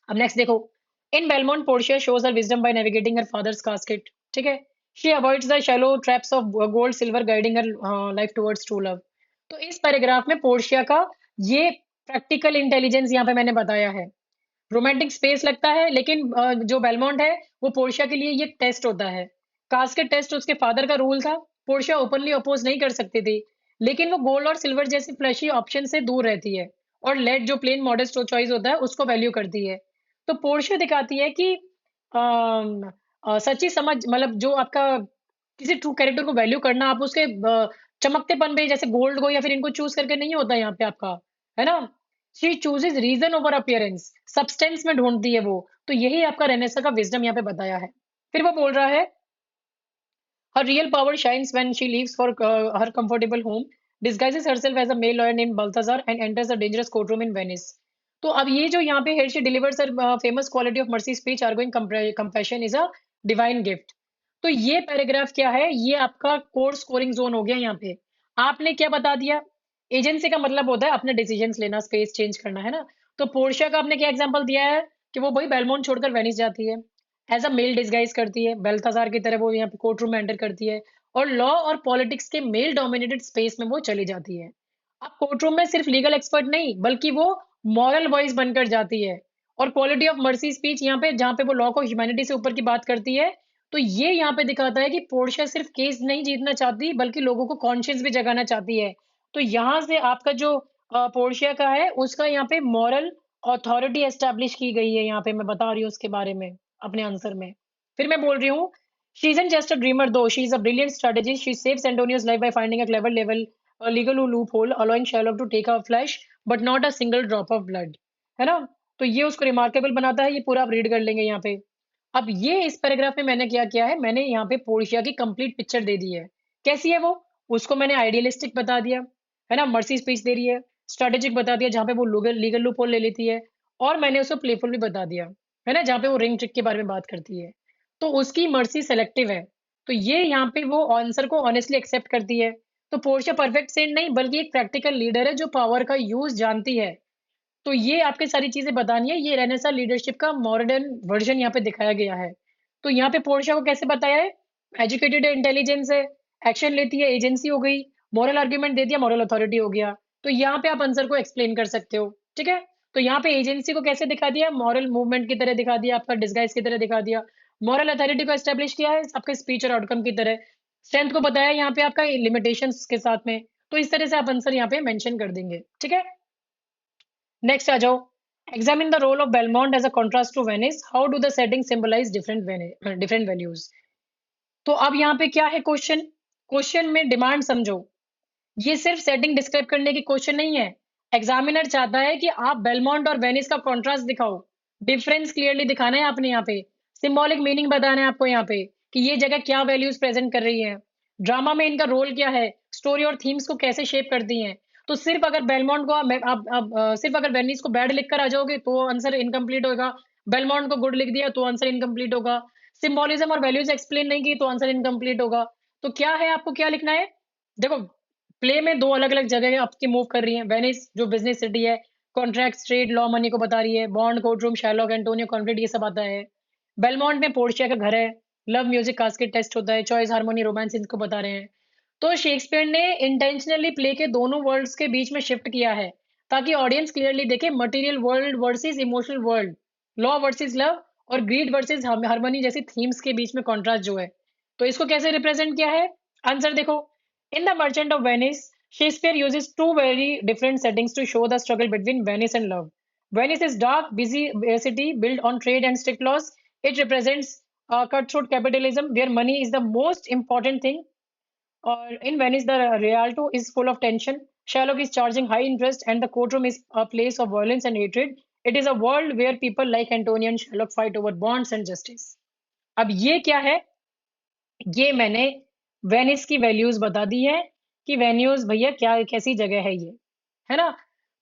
Speaker 1: अब नेक्स्ट देखो, in Belmont Portia shows her wisdom by navigating her father's casket. ठीक है, she avoids the shallow traps of gold silver, guiding her life towards true love. तो इस पैराग्राफ में पोर्शिया का ये प्रैक्टिकल इंटेलिजेंस यहाँ पे मैंने बताया है। रोमांटिक स्पेस लगता है, लेकिन जो बेलमोंट है वो पोर्शिया के लिए ये टेस्ट होता है। कास्केट टेस्ट उसके फादर का रूल था। पोर्शिया ओपनली अपोज नहीं कर सकती थी, लेकिन वो गोल्ड और सिल्वर जैसे फ्लैशी ऑप्शन से दूर रहती है और लेड जो प्लेन मॉडेस्ट चॉइस होता है उसको वैल्यू करती है। तो पोर्शिया दिखाती है कि सच्ची समझ, मतलब जो आपका किसी ट्रू कैरेक्टर को वैल्यू करना, आप उसके चमकतेपन पे, जैसे गोल्ड को या फिर इनको चूज करके नहीं होता यहाँ पे आपका, है ना? She chooses reason over appearance, substance में ढूंढती है वो। तो यही आपका रेनेसा का विजडम यहाँ पे बताया है। फिर वो बोल रहा है, her real power shines when she leaves for her comfortable home, disguises herself as a male lawyer named Balthazar, and enters a dangerous courtroom in Venice. तो अब ये जो यहाँ पे here she delivers her famous quality of mercy speech, arguing compassion is a divine gift. तो ये paragraph क्या है? ये आपका कोर स्कोरिंग जोन हो गया। यहाँ पे आपने क्या बता दिया एजेंसी का मतलब होता है अपने डिसीजंस लेना, स्पेस चेंज करना, है ना? तो पोर्शिया का आपने क्या एग्जांपल दिया है कि वो वही बेलमोंट छोड़कर वेनिस जाती है। एज अ मेल डिस्गाइज करती है, बेल्थासार की तरह वो यहाँ पे कोर्ट रूम में एंटर करती है और लॉ और पॉलिटिक्स के मेल डोमिनेटेड स्पेस में वो चली जाती है। अब कोर्ट रूम में सिर्फ लीगल एक्सपर्ट नहीं, बल्कि वो मॉरल वॉइस बनकर जाती है। और क्वालिटी ऑफ मर्सी स्पीच यहाँ पे, जहाँ पे वो लॉ को ह्यूमैनिटी से ऊपर की बात करती है, तो ये यहाँ पे दिखाता है कि पोर्शिया सिर्फ केस नहीं जीतना चाहती, बल्कि लोगों को कॉन्शियस भी जगाना चाहती है। तो यहाँ से आपका जो पोर्शिया का है, उसका यहाँ पे मॉरल अथॉरिटी एस्टैब्लिश की गई है, यहाँ पे मैं बता रही हूँ उसके बारे में अपने आंसर में। फिर मैं बोल रही हूँ, she isn't just a dreamer though, she is a brilliant strategist, she saves Antonio's life by finding a clever legal loophole allowing Sherlock to take a flesh but not a single drop of blood, है ना? तो ये उसको remarkable बनाता है, ये पूरा आप रीड कर लेंगे यहाँ पे। अब ये इस पैराग्राफ में मैंने क्या किया है, मैंने यहाँ पे पोर्शिया की कंप्लीट पिक्चर दे दी है। कैसी है वो? उसको मैंने आइडियलिस्टिक बता दिया, है ना? मर्सी स्पीच दे रही है, स्ट्रेटेजिक बता दिया जहाँ पे वो लीगल लूप होल ले लेती है, और मैंने उसको प्लेफुल भी बता दिया, है ना? जहाँ पे वो रिंग ट्रिक के बारे में बात करती है। तो उसकी मर्सी सेलेक्टिव है। तो ये यहाँ पे वो आंसर को ऑनेस्टली एक्सेप्ट करती है। तो पोर्शिया परफेक्ट सेंट नहीं, बल्कि एक प्रैक्टिकल लीडर है जो पावर का यूज जानती है। तो ये आपके सारी चीजें बतानी है, ये रेनेसां लीडरशिप का मॉडर्न वर्जन यहाँ पे दिखाया गया है। तो यहाँ पे पोर्शिया को कैसे बताया है? एजुकेटेड है, इंटेलिजेंस है, एक्शन लेती है, एजेंसी हो गई, मॉरल आर्ग्यूमेंट दे दिया, मॉरल अथॉरिटी हो गया। तो यहाँ पे आप आंसर को एक्सप्लेन कर सकते हो, ठीक है? तो यहाँ पे एजेंसी को कैसे दिखा दिया? मॉरल मूवमेंट की तरह दिखा दिया, आपका डिस्गाइज की तरह दिखा दिया। मॉरल अथॉरिटी को एस्टेब्लिश किया है आपके स्पीच और आउटकम की तरह। स्ट्रेंथ को बताया यहाँ पे आपका लिमिटेशंस के साथ में। तो इस तरह से आप आंसर यहाँ पे मेंशन कर देंगे, ठीक है? नेक्स्ट आ जाओ। Examine the role of Belmont as a contrast to Venice, how do the setting symbolize different values. तो अब यहाँ पे क्या है क्वेश्चन? क्वेश्चन में डिमांड समझो, ये सिर्फ सेटिंग डिस्क्राइब करने की क्वेश्चन नहीं है। एग्जामिनर चाहता है कि आप बेलमोंट और वेनिस का कॉन्ट्रास्ट दिखाओ, डिफरेंस क्लियरली दिखाना है आपने यहाँ पे, सिंबॉलिक मीनिंग बताना है आपको यहाँ पे कि ये जगह क्या वैल्यूज प्रेजेंट कर रही है, ड्रामा में इनका रोल क्या है, स्टोरी और थीम्स को कैसे शेप करती हैं। तो सिर्फ अगर बेलमोंट को सिर्फ अगर वेनिस को बैड लिख कर आ जाओगे तो आंसर इनकम्प्लीट होगा, बेलमोंट को गुड लिख दिया तो आंसर इनकम्प्लीट होगा, सिंबोलिज्म और वैल्यूज एक्सप्लेन नहीं की तो आंसर इनकम्प्लीट होगा। तो क्या है, आपको क्या लिखना है? देखो, प्ले में दो अलग अलग जगह आपकी मूव कर रही हैं। वेनिस जो बिजनेस सिटी है, कॉन्ट्रैक्ट, ट्रेड, लॉ, मनी को बता रही है। Bond, courtroom, Shylock, Antonio, conflict, ये सब आता है। बेलमोंट में पोर्शिया का घर है, लव, म्यूजिक, कास्केट टेस्ट होता है, चॉइस, हार्मोनी, रोमांस, इनको बता रहे हैं। तो शेक्सपियर ने इंटेंशनली प्ले के दोनों वर्ल्ड्स के बीच में शिफ्ट किया है, ताकि ऑडियंस क्लियरली देखे material world versus emotional world, law versus love और ग्रीड वर्सेस हार्मनी जैसी थीम्स के बीच में कॉन्ट्रास्ट जो है। तो इसको कैसे रिप्रेजेंट किया है? आंसर देखो, in The Merchant of Venice, Shakespeare uses two very different settings to show the struggle between Venice and love. Venice is dark, busy city built on trade and strict laws. It represents cutthroat capitalism where money is the most important thing. Or in Venice, the Rialto is full of tension. Sherlock is charging high interest, and the courtroom is a place of violence and hatred. It is a world where people like Antonio and Sherlock fight over bonds and justice. अब ये क्या है? ये मैंने Venice की values बता दी है कि वेन्यूज भैया क्या कैसी जगह है ये, है ना?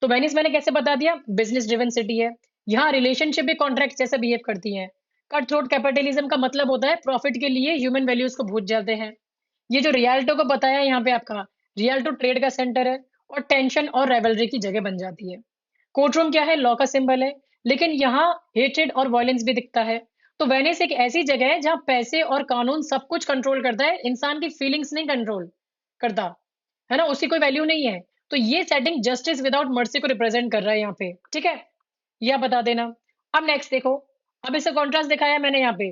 Speaker 1: तो वेनिस मैंने कैसे बता दिया? बिजनेस ड्रिवन सिटी है, यहाँ रिलेशनशिप भी कॉन्ट्रैक्ट जैसे बिहेव करती हैं। कट थ्रोट कैपिटलिज्म का मतलब होता है प्रॉफिट के लिए ह्यूमन वैल्यूज को भूल जाते हैं। ये जो रियल्टो को बताया यहाँ पे आपका, रियल्टो ट्रेड का सेंटर है और टेंशन और रेवलरी की जगह बन जाती है। कोर्टरूम क्या है? लॉ का सिंबल है, लेकिन यहाँ हेट्रेड और वायलेंस भी दिखता है। तो वेनिस एक ऐसी जगह है जहाँ पैसे और कानून सब कुछ कंट्रोल करता है, इंसान की फीलिंग्स नहीं कंट्रोल करता, है ना? उसकी कोई वैल्यू नहीं है। तो ये सेटिंग जस्टिस विदाउट मर्सी को रिप्रेजेंट कर रहा है यहाँ पे, ठीक है? ये आप बता देना। अब नेक्स्ट देखो, अब इसका कॉन्ट्रास्ट दिखाया मैंने यहाँ पे।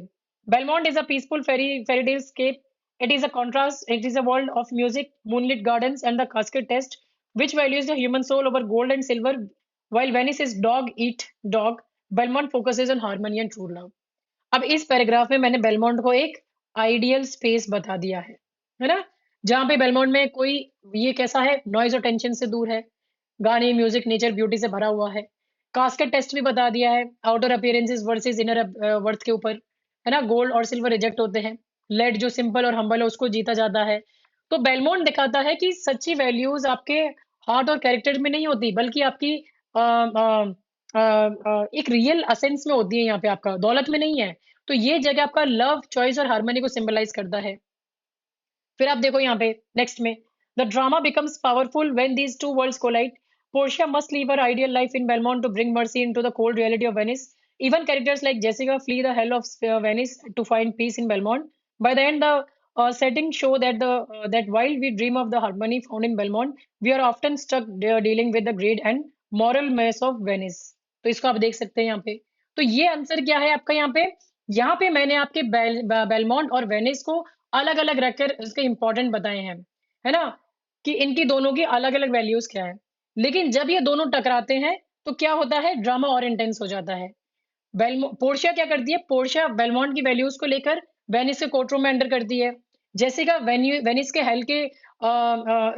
Speaker 1: Belmont is a peaceful fairy scape, it is a contrast, it is a world of music, moonlit gardens and the casket test which values the human soul over gold and silver, while Venice is dog eat dog, Belmont focuses on harmony and true love. अब इस paragraph में मैंने Belmont को एक ideal space बता दिया है ना? जहाँ पे बेलमोंट में कोई, ये कैसा है? नॉइज और टेंशन से दूर है, गाने, म्यूजिक, नेचर, ब्यूटी से भरा हुआ है। कास्केट टेस्ट भी बता दिया है, outer appearances versus inner worth के ऊपर, है ना? गोल्ड और सिल्वर रिजेक्ट होते हैं, लेड जो सिंपल और हम्बल है उसको जीता जाता है। तो बेलमोंट दिखाता है कि सच्ची वैल्यूज आपके हार्ट और कैरेक्टर में नहीं होती, बल्कि आपकी एक रियल असेंस में होती है, यहाँ पे आपका दौलत में नहीं है। तो ये जगह आपका लव, चॉइस और हार्मनी को सिंबलाइज करता है। फिर आप देखो यहाँ पे नेक्स्ट में, The drama becomes powerful when these two worlds collide. Portia must leave her ideal life in Belmont to bring mercy into the cold reality of Venice. Even characters like Jessica flee the hell of Venice to find peace in Belmont. By the end, the settings show that while we dream of the harmony found in Belmont, we are often stuck there dealing with the greed and moral mess of Venice. तो इसको आप देख सकते हैं यहाँ पे. तो ये आंसर क्या है आपका यहाँ पे? यहाँ पे मैंने आपके बेलमोंट और वेनिस को अलग अलग रखकर इसके इंपॉर्टेंट बताए हैं, है ना, कि इनकी दोनों की अलग अलग वैल्यूज क्या है. लेकिन जब ये दोनों टकराते हैं तो क्या होता है, ड्रामा और इंटेंस हो जाता है. पोर्शिया क्या करती है, पोर्शिया बेलमोंट की वैल्यूज को लेकर वेनिस के कोर्ट रूम में एंटर करती है. जेसिका वेनिस के हेल के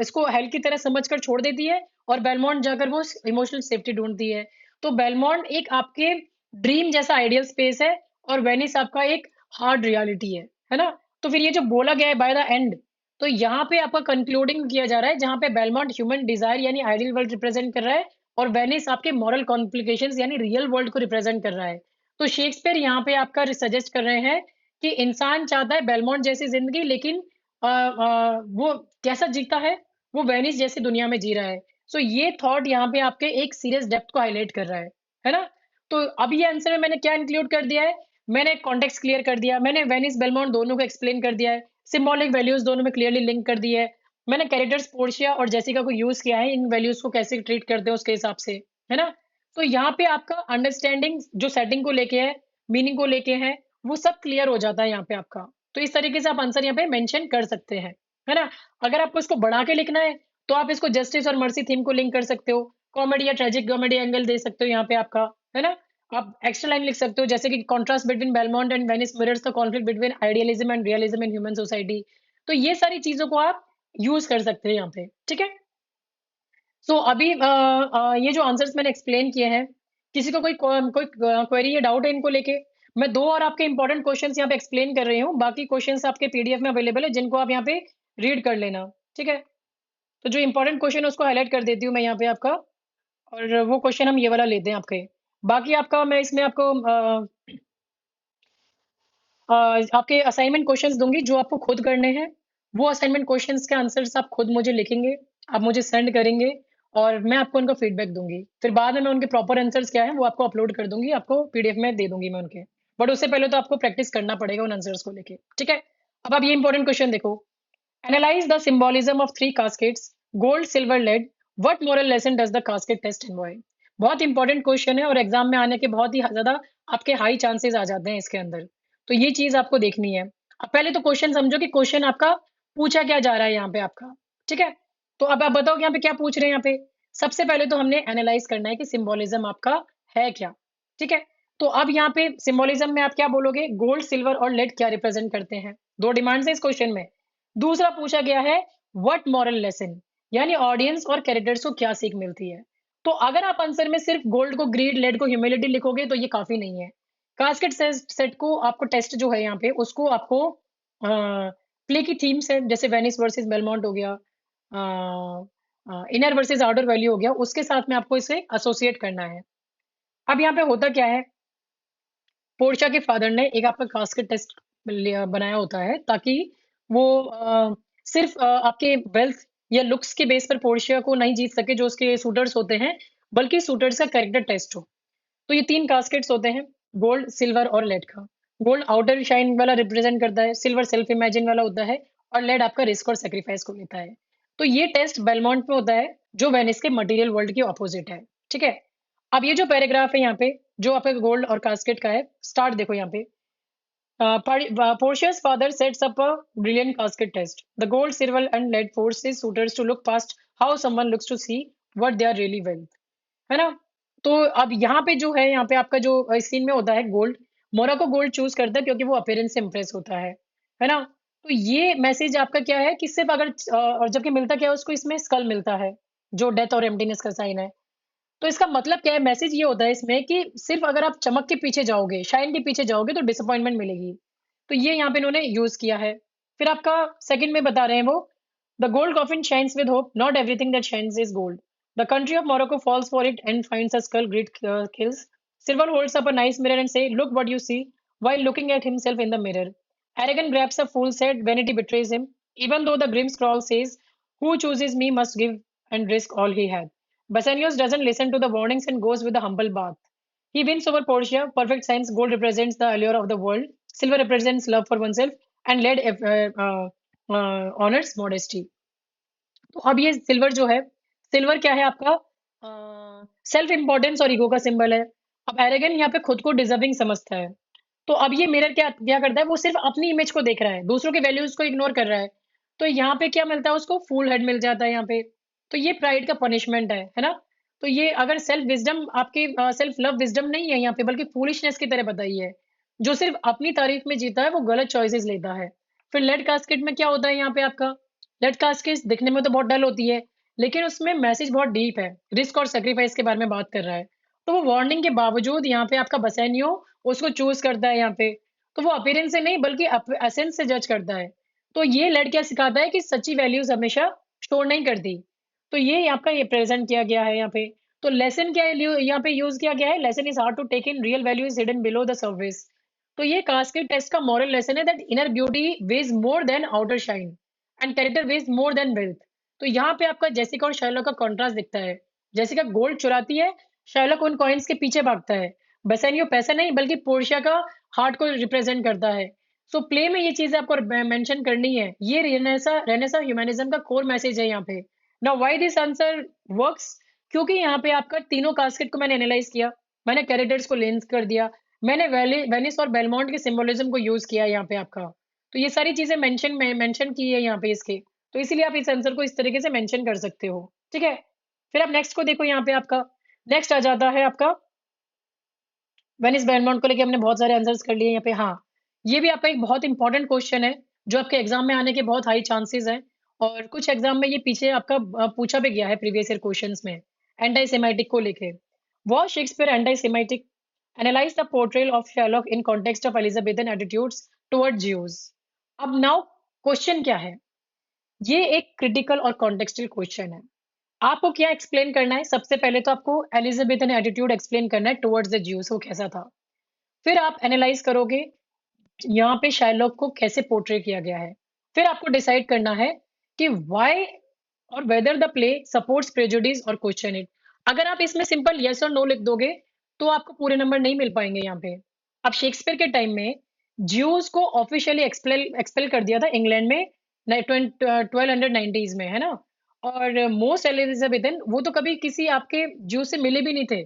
Speaker 1: इसको हेल की तरह समझकर छोड़ देती है और बेलमोंट जाकर वो इमोशनल सेफ्टी ढूंढती है. तो बेलमोंट एक आपके ड्रीम जैसा आइडियल स्पेस है और वेनिस आपका एक हार्ड रियलिटी है ना. तो फिर ये जो बोला गया है बाय द एंड, तो यहाँ पे आपका कंक्लूडिंग किया जा रहा है जहाँ पे बेलमोंट ह्यूमन डिजायर यानी आइडियल वर्ल्ड रिप्रेजेंट कर रहा है और वेनिस आपके मॉरल कॉम्प्लिकेशंस यानी रियल वर्ल्ड को रिप्रेजेंट कर रहा है. तो शेक्सपियर यहाँ पे आपका सजेस्ट कर रहे हैं कि इंसान चाहता है बेलमोंट जैसी जिंदगी, लेकिन वो कैसा जीता है, वो वेनिस जैसी दुनिया में जी रहा है. सो ये थॉट यहाँ पे आपके एक सीरियस डेप्थ को हाईलाइट कर रहा है ना. तो अब ये आंसर में मैंने क्या इंक्लूड कर दिया है, मैंने कॉन्टेक्स्ट क्लियर कर दिया, मैंने वेनिस बेलमोंट दोनों को एक्सप्लेन कर दिया है, सिंबॉलिक वैल्यूज दोनों में क्लियरली लिंक कर दी है, मैंने कैरेक्टर्स पोर्शिया और जेसिका को यूज किया है इन वैल्यूज को कैसे ट्रीट करते हैं उसके हिसाब से, है ना. तो यहाँ पे आपका अंडरस्टैंडिंग जो सेटिंग को लेके है, मीनिंग को लेके है, वो सब क्लियर हो जाता है यहाँ पे आपका. तो इस तरीके से आप आंसर यहाँ पे मेंशन कर सकते हैं, है ना. अगर आपको इसको बढ़ा के लिखना है तो आप इसको जस्टिस और मर्सी थीम को लिंक कर सकते हो, कॉमेडी या ट्रेजिक कॉमेडी एंगल दे सकते हो यहाँ पे आपका, है ना. आप एक्स्ट्रा लाइन लिख सकते हो जैसे कि contrast between Belmont and Venice mirrors the conflict between idealism and realism in human society. तो ये सारी चीजों को आप यूज कर सकते हैं यहाँ पे, ठीक है. सो अभी ये जो आंसर्स मैंने एक्सप्लेन किए हैं, किसी को कोई क्वेरी या डाउट है इनको लेके, मैं दो और आपके इंपॉर्टेंट क्वेश्चंस यहाँ पे एक्सप्लेन कर रही हूँ, बाकी क्वेश्चंस आपके पीडीएफ में अवेलेबल है जिनको आप यहाँ पे रीड कर लेना, ठीक है. तो जो इंपॉर्टेंट क्वेश्चन है उसको हाईलाइट कर देती हूँ मैं यहाँ पे आपका, और वो क्वेश्चन हम ये वाला लेते हैं आपके. बाकी आपका मैं इसमें आपको आपके असाइनमेंट क्वेश्चंस दूंगी जो आपको खुद करने हैं. वो असाइनमेंट क्वेश्चंस के आंसर्स आप खुद मुझे लिखेंगे, आप मुझे सेंड करेंगे और मैं आपको उनका फीडबैक दूंगी. फिर बाद में मैं उनके प्रॉपर आंसर्स क्या है वो आपको अपलोड कर दूंगी, आपको पीडीएफ में दे दूंगी मैं उनके. बट उससे पहले तो आपको प्रैक्टिस करना पड़ेगा उन आंसर्स को लेके, ठीक है. अब आप ये इंपॉर्टेंट क्वेश्चन देखो. Analyze the symbolism of three cascades, gold, silver, lead. What moral lesson does the cascade test involve? बहुत इंपॉर्टेंट क्वेश्चन है और एग्जाम में आने के बहुत ही ज्यादा आपके हाई चांसेस आ जाते हैं इसके अंदर. तो ये चीज आपको देखनी है. अब पहले तो क्वेश्चन समझो कि क्वेश्चन आपका पूछा क्या जा रहा है यहाँ पे आपका, ठीक है. तो अब आप बताओ कि यहाँ पे क्या पूछ रहे हैं यहाँ पे. सबसे पहले तो हमने एनालाइज करना है कि सिंबोलिज्म आपका है क्या, ठीक है. तो अब यहाँ पे सिंबोलिज्म में आप क्या बोलोगे, गोल्ड, सिल्वर और लेड क्या रिप्रेजेंट करते हैं. दो डिमांड्स है इस क्वेश्चन में. दूसरा पूछा गया है व्हाट मॉरल लेसन, यानी ऑडियंस और कैरेक्टर्स को क्या सीख मिलती है. तो अगर आप आंसर में सिर्फ गोल्ड को ग्रीड, लेड को ह्यूमिलिटी लिखोगे तो ये काफी नहीं है. कास्केट सेट को आपको टेस्ट जो है यहाँ पे उसको आपको प्ले की थीम से, जैसे वेनिस वर्सेस बेलमोंट हो गया, इनर वर्सेस आउटर वैल्यू हो गया, उसके साथ में आपको इसे एसोसिएट करना है. अब यहाँ पे होता क्या है, पोर्शिया के फादर ने एक आपका कास्केट टेस्ट बनाया होता है ताकि वो सिर्फ आपके वेल्थ या लुक्स के बेस पर पोर्शिया को नहीं जीत सके जो उसके सूटर्स होते हैं, बल्कि सूटर्स का कैरेक्टर टेस्ट हो. तो ये तीन कास्केट्स होते हैं, गोल्ड, सिल्वर और लेड का. गोल्ड आउटर शाइन वाला रिप्रेजेंट करता है, सिल्वर सेल्फ इमेजिन वाला होता है और लेड आपका रिस्क और सेक्रीफाइस को लेता है. तो ये टेस्ट बेलमोंट में होता है जो वेनिस के मटेरियल वर्ल्ड के ऑपोजिट है, ठीक है. अब ये जो पैराग्राफ है यहाँ पे जो आपका गोल्ड और कास्केट का है, स्टार्ट देखो यहाँ पे. Portia's father sets up a brilliant casket test. The gold, silver, and lead forces suitors to look past how someone looks to see what they are really well. है ना. तो अब यहाँ पे जो है, यहाँ पे आपका जो इस सीन में होता है गोल्ड, मोरा को गोल्ड चूज करता है क्योंकि वो अपीयरेंस से इम्प्रेस होता है ना. तो ये मैसेज आपका क्या है कि सिर्फ अगर और जबकि मिलता क्या है उसको, इसमें स्कल मिलता है जो डेथ और एम्प्टीनेस का साइन है. तो इसका मतलब क्या है, मैसेज ये होता है इसमें कि सिर्फ अगर आप चमक के पीछे जाओगे, शाइन के पीछे जाओगे तो डिसअपॉइंटमेंट मिलेगी. तो ये यहाँ पे इन्होंने यूज किया है. फिर आपका सेकंड में बता रहे हैं वो, the gold coffin shines with hope, not everything that shines is gold. The country of Morocco falls for it and finds a skull, greed kills. Silver holds up a nice mirror and say, look what you see, while looking at himself in the mirror. Arrogant grabs a fool's head, vanity betrays him. Even though the grim scroll says, Who chooses me must give and risk all he had. Basanios doesn't listen to the warnings and goes with the humble path. He wins over Portia. Perfect science. Gold represents the allure of the world. Silver represents love for oneself. And lead honors modesty. तो अब ये silver जो है, silver क्या है आपका? Self importance और ego का सिंबल है। अब एरोगेंट यहाँ पे खुद को डिजर्विंग समझता है। तो अब ये मिरर क्या क्या करता है, वो सिर्फ अपनी इमेज को देख रहा है, दूसरों के वैल्यूज को इग्नोर कर रहा है। तो यहाँ पे क्या मिलता है उसको? फूल हेड मिल जाता है यहाँ पे। तो ये प्राइड का पनिशमेंट है ना? तो ये अगर सेल्फ विजडम आपकी सेल्फ लव विजडम नहीं है यहाँ पे, बल्कि फूलिशनेस की तरह बताई है। जो सिर्फ अपनी तारीफ में जीता है वो गलत चॉइसेस लेता है। फिर लेड कास्केट में क्या होता है यहाँ पे आपका? लेड कास्केट दिखने में तो बहुत डल होती है, लेकिन उसमें मैसेज बहुत डीप है, रिस्क और सेक्रीफाइस के बारे में बात कर रहा है। तो वो वार्निंग के बावजूद यहाँ पे आपका बसैनियो उसको चूज करता है यहाँ पे। तो वो अपीयरेंस से नहीं बल्कि एसेंस से जज करता है। तो ये लड़ क्या सिखाता है कि सच्ची वैल्यूज हमेशा शो नहीं करती। तो ये आपका ये प्रेजेंट किया गया है यहाँ पे। तो लेसन क्या है यहाँ पे यूज किया गया है? Lesson is hard to take in, real value is hidden below the surface. तो ये कास्केड टेस्ट का मॉरल लेसन है that inner beauty weighs more than outer shine and character weighs more than wealth. तो यहाँ पे आपका Jessica और Sherlock का कॉन्ट्रास्ट दिखता है। जेसिका गोल्ड चुराती है, शार्लॉक उन कॉइन्स के पीछे भागता है। बेसेनियो पैसा नहीं बल्कि पोर्शिया का हार्ट को रिप्रेजेंट करता है। सो प्ले में ये चीजें आपको मेंशन करनी है। ये रेनेसा ह्यूमनिज्म का कोर मैसेज है यहाँ पे। Now why this answer works? क्योंकि यहाँ पे आपका तीनों कास्केट को मैंने एनालाइज किया, मैंने कैरेक्टर्स को लेंस कर दिया, मैंने वेनिस और बेलमोंट के सिंबोलिज्म को यूज किया यहाँ पे आपका। तो ये सारी चीजें मेंशन की है यहाँ पे इसके। तो इसीलिए आप इस आंसर को इस तरीके से मेंशन कर सकते हो। ठीक है, फिर आप नेक्स्ट को देखो। यहाँ पे आपका नेक्स्ट आ जाता है आपका वेनिस बेलमोंट को लेके हमने बहुत सारे आंसर्स कर लिए यहाँ पे। हाँ, ये भी आपका एक बहुत इंपॉर्टेंट क्वेश्चन है जो आपके एग्जाम में आने के बहुत हाई चांसेस हैं। और कुछ एग्जाम में ये पीछे आपका पूछा भी गया है प्रीवियस ईयर क्वेश्चंस में, एंटी सेमाइटिक को लेके। Was Shakespeare anti Semitic? Analyse the portrayal of Shylock in context of Elizabethan attitudes toward Jews. अब नाउ क्वेश्चन क्या है? ये एक क्रिटिकल और कॉन्टेक्स्टल क्वेश्चन है। आपको क्या एक्सप्लेन करना है? सबसे पहले तो आपको एलिजाबेथन एटीट्यूड एक्सप्लेन करना है टुवर्ड्स द ज्यूस, वो कैसा था। फिर आप एनालाइज करोगे यहाँ पे शार्लॉक को कैसे पोर्ट्रे किया गया है। फिर आपको डिसाइड करना है कि व्हाई और whether the play supports prejudice और क्वेश्चन इट। अगर आप इसमें सिंपल यस और नो लिख दोगे तो आपको पूरे नंबर नहीं मिल पाएंगे यहाँ पे। अब शेक्सपियर के टाइम में ज्यूज को ऑफिशियली एक्सपेल कर दिया था इंग्लैंड में 1290s में, है ना? और मोस्ट एलिजाबेथन वो तो कभी किसी आपके ज्यू से मिले भी नहीं थे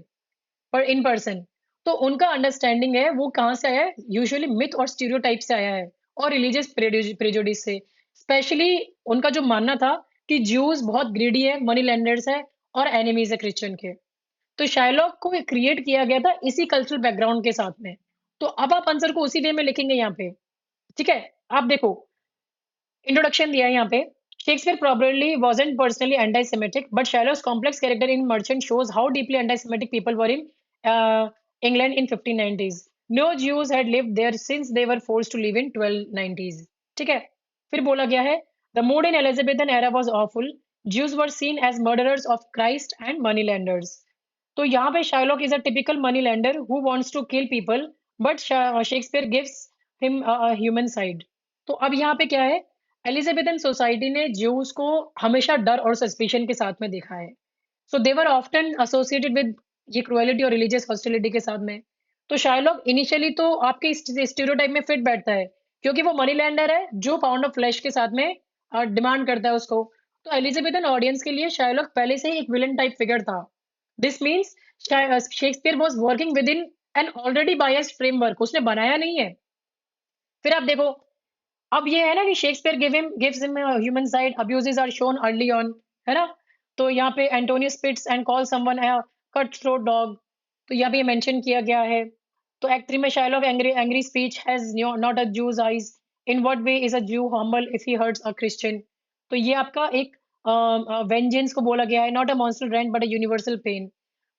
Speaker 1: पर इन पर्सन। तो उनका अंडरस्टैंडिंग है वो कहाँ से आया है? यूजुअली मिथ और स्टीरियोटाइप से आया है और रिलीजियस प्रेजुडिस से। स्पेशली उनका जो मानना था कि ज्यूज बहुत ग्रीडी है, मनी लैंडर्स है और एनिमीज है क्रिश्चियन के। तो शाइलॉक को क्रिएट किया गया था इसी कल्चरल बैकग्राउंड के साथ में। तो अब आप आंसर को उसी वे में लिखेंगे यहाँ पे। ठीक है, आप देखो इंट्रोडक्शन दिया है यहाँ पे। Shakespeare probably wasn't personally anti-Semitic, but Shylock's complex character in Merchant shows how deeply anti-Semitic people were in England in 1590s. No Jews had lived there since they were forced to live in 1290s. ठीक है, फिर बोला गया है the mood in Elizabethan era was awful. Jews were seen as murderers of Christ and moneylenders. तो यहाँ पे Shylock is a typical money lender who wants to kill people, but Shakespeare gives him human side. तो अब यहाँ पे क्या है? Elizabethan society ने ज्यूज को हमेशा डर और सस्पिशन के साथ में देखा है। सो दे वर ऑफ्टन एसोसिएटेड विद ये क्रुएलिटी और रिलीजियस हॉस्टिलिटी के साथ में। तो शार्लॉक इनिशियली तो आपके स्टीरियोटाइप में फिट बैठता है क्योंकि वो मनी लैंडर है जो पाउंड ऑफ फ्लैश के साथ में डिमांड करता है उसको। तो एलिजाबेथन ऑडियंस के लिए शार्लॉक पहले से ही एक विलन टाइप फिगर था। This means Shakespeare was working with in an already biased framework, उसने बनाया नहीं है। फिर आप देखो अब ये है ना कि Shakespeare gives him human side, abuses are shown early on, है ना? तो यहाँ पे Antonio spits and call someone a cut throat dog. तो यहाँ पे ये मेंशन किया गया है। तो एक्ट 3 में Shylock angry speech has not a Jew's eyes, in what way is a Jew humble if he hurts a Christian. तो ये आपका एक वेंजेंस को बोला गया है, not a monster rant but a universal pain.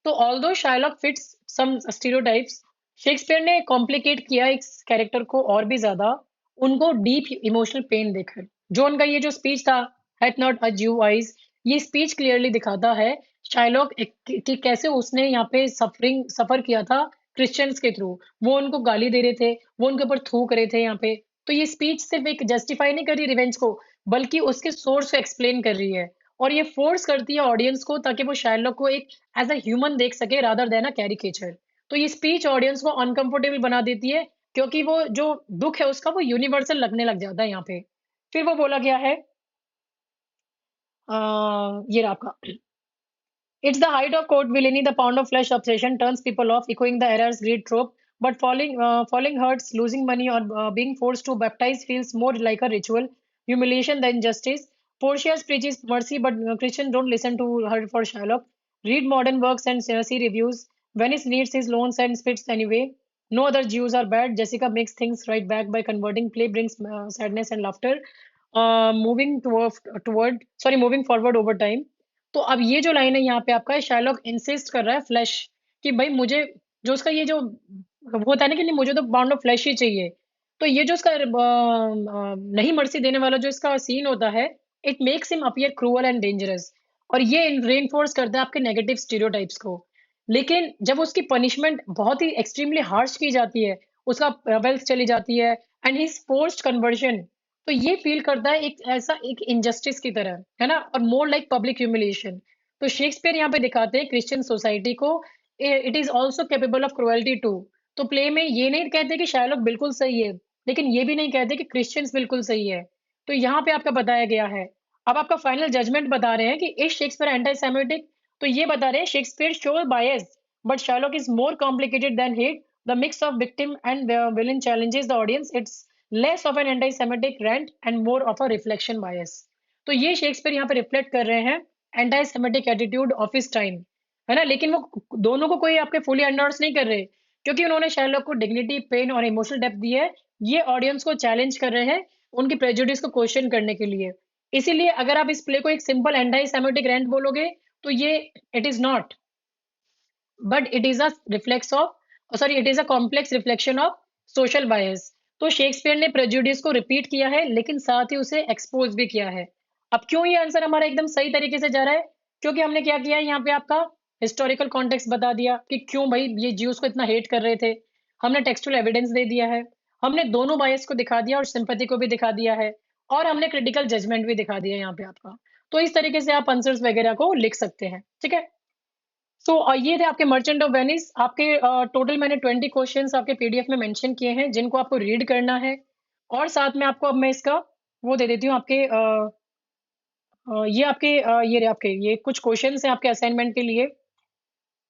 Speaker 1: तो although Shylock fits some stereotypes, Shakespeare ने कॉम्प्लिकेट किया इस कैरेक्टर को और भी ज्यादा, उनको डीप इमोशनल पेन देकर। जो उनका ये जो स्पीच था, हैथ नॉट अ ज्यू आइज, ये स्पीच क्लियरली दिखाता है शार्लॉक कि कैसे उसने यहाँ पे सफर किया था क्रिश्चियंस के थ्रू। वो उनको गाली दे रहे थे, वो उनके ऊपर थूक रहे थे यहाँ पे। तो ये स्पीच सिर्फ एक जस्टिफाई नहीं कर रही रिवेंज को, बल्कि उसके सोर्स को एक्सप्लेन कर रही है। और ये फोर्स करती है ऑडियंस को ताकि वो शार्लॉक को एक एज अ ह्यूमन देख सके रादर देन अ कैरिकेचर। तो ये स्पीच ऑडियंस को अनकंफर्टेबल बना देती है, क्योंकि वो जो दुख है उसका वो यूनिवर्सल लगने लग जाता है यहाँ पे। फिर वो बोला गया है, ये रहा आपका, it's the height of court villainy, the pound of flesh obsession turns people off, echoing the era's great trope. But falling hurts, losing money, or being forced to baptize feels more like a ritual, humiliation than justice. Portia preaches mercy, but Christians don't listen to her for Shylock. Read modern works and see reviews. Venice needs his loans and spits anyway. No other Jews are bad. Jessica makes things right back by converting play brings sadness and laughter. Moving forward over time. तो अब ये जो line है यहाँ पे आपका, Sherlock insist कर रहा है फ्लैश कि भाई मुझे जो उसका ये जो होता है ना कि नहीं, मुझे तो बाउंड ऑफ फ्लैश ही चाहिए। तो ये जो इसका नहीं मर्सी देने वाला जो इसका सीन होता है, it makes him appear cruel and dangerous. और ये रेनफोर्स करता है आपके नेगेटिव स्टीरियोटाइप्स को। लेकिन जब उसकी पनिशमेंट बहुत ही एक्सट्रीमली हार्श की जाती है, उसका वेल्थ चली जाती है एंड हिज फोर्स्ड कन्वर्जन, तो ये फील करता है एक ऐसा एक इनजस्टिस की तरह, है ना, और मोर लाइक पब्लिक ह्यूमिलिएशन। तो शेक्सपियर यहाँ पे दिखाते हैं क्रिश्चियन सोसाइटी को, it is also capable of cruelty too. तो प्ले में ये नहीं कहते कि शार्लॉक बिल्कुल सही है, लेकिन ये भी नहीं कहते कि क्रिश्चियंस बिल्कुल सही है। तो यहाँ पे आपका बताया गया है। अब आपका फाइनल जजमेंट बता रहे हैं कि इज शेक्सपियर एंटी सेमिटिक। तो ये बता रहे हैं Shakespeare show bias, but Sherlock is more complicated then hit. The mix of victim and villain challenges the audience. It's less of an anti-Semitic rant and more of a reflection bias. तो ये Shakespeare यहाँ पे reflect कर रहे हैं anti semitic attitude of his time, है ना। लेकिन वो दोनों को कोई आपके फुली एंडोर्स नहीं कर रहे, क्योंकि उन्होंने शार्लॉक को डिग्निटी, पेन और इमोशनल डेप्थ दी है। ये ऑडियंस को चैलेंज कर रहे हैं उनकी प्रेजुडिस को क्वेश्चन करने के लिए। इसीलिए अगर आप इस प्ले को एक सिंपल एंटी सेमेटिक रेंट बोलोगे, तो ये it is not, but it is a reflex of it is a complex reflection of social bias. तो शेक्सपियर ने प्रेजुडिस को रिपीट किया है, लेकिन साथ ही उसे एक्सपोज भी किया है। अब क्यों ये आंसर हमारा एकदम सही तरीके से जा रहा है, क्योंकि हमने क्या किया है यहाँ पे, आपका हिस्टोरिकल कॉन्टेक्स्ट बता दिया कि क्यों भाई ये ज्यूज को इतना हेट कर रहे थे। हमने टेक्सचुअल एविडेंस दे दिया है, हमने दोनों बायस को दिखा दिया और सिंपैथी को भी दिखा दिया है, और हमने क्रिटिकल जजमेंट भी दिखा दिया यहाँ पे आपका। तो इस तरीके से आप आंसर्स वगैरह को लिख सकते हैं, ठीक है। सो ये थे आपके मर्चेंट ऑफ वेनिस। आपके टोटल मैंने 20 क्वेश्चंस आपके पीडीएफ में मेंशन किए हैं, जिनको आपको रीड करना है। और साथ में आपको अब मैं इसका वो दे देती हूँ आपके ये आपके ये रहे आपके ये कुछ क्वेश्चंस हैं आपके असाइनमेंट के लिए,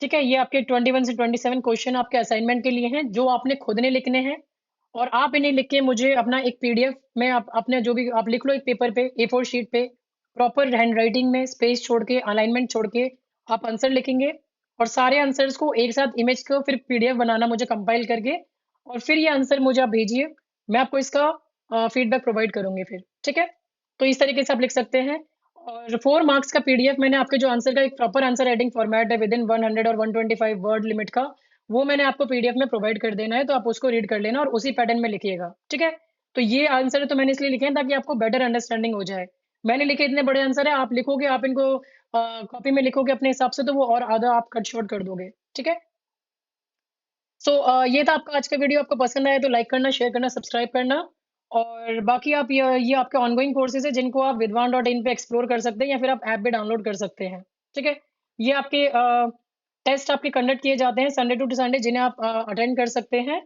Speaker 1: ठीक है। ये आपके 21 से 27 क्वेश्चन आपके असाइनमेंट के लिए हैं, जो आपने खुद ने लिखने हैं। और आप इन्हें लिख के मुझे अपना एक पीडीएफ में आप अपने जो भी आप लिख लो एक पेपर पे, A4 शीट पे, प्रॉपर हैंड राइटिंग में स्पेस छोड़ के, अलाइनमेंट छोड़ के आप आंसर लिखेंगे। और सारे आंसर्स को एक साथ इमेज को फिर पीडीएफ बनाना मुझे कंपाइल करके, और फिर ये आंसर मुझे आप भेजिए। मैं आपको इसका फीडबैक प्रोवाइड करूंगी फिर, ठीक है। तो इस तरीके से आप लिख सकते हैं। और 4 मार्क्स का पीडीएफ मैंने आपके जो आंसर का एक प्रॉपर आंसर राइटिंग फॉर्मेट है विद इन 100 और 125 वर्ड लिमिट का, वो मैंने आपको पीडीएफ में प्रोवाइड कर देना है। तो आप उसको रीड कर लेना और उसी पैटर्न में लिखिएगा, ठीक है। तो ये आंसर तो मैंने इसलिए लिखे हैं ताकि आपको बेटर अंडरस्टैंडिंग हो जाए। मैंने लिखे इतने बड़े आंसर है, आप लिखोगे, आप इनको कॉपी में लिखोगे अपने हिसाब से, तो वो और आधा आप कट शॉर्ट कर दोगे, ठीक है। सो ये था आपका आज का वीडियो। आपको पसंद आया तो लाइक करना, शेयर करना, सब्सक्राइब करना। और बाकी आप ये आपके ऑनगोइंग कोर्सेज है, जिनको आप विद्वान.in पे एक्सप्लोर कर सकते हैं, या फिर आप ऐप भी डाउनलोड कर सकते हैं, ठीक है। ये आपके टेस्ट आपके कंडक्ट किए जाते हैं संडे टू संडे, जिन्हें आप अटेंड कर सकते हैं।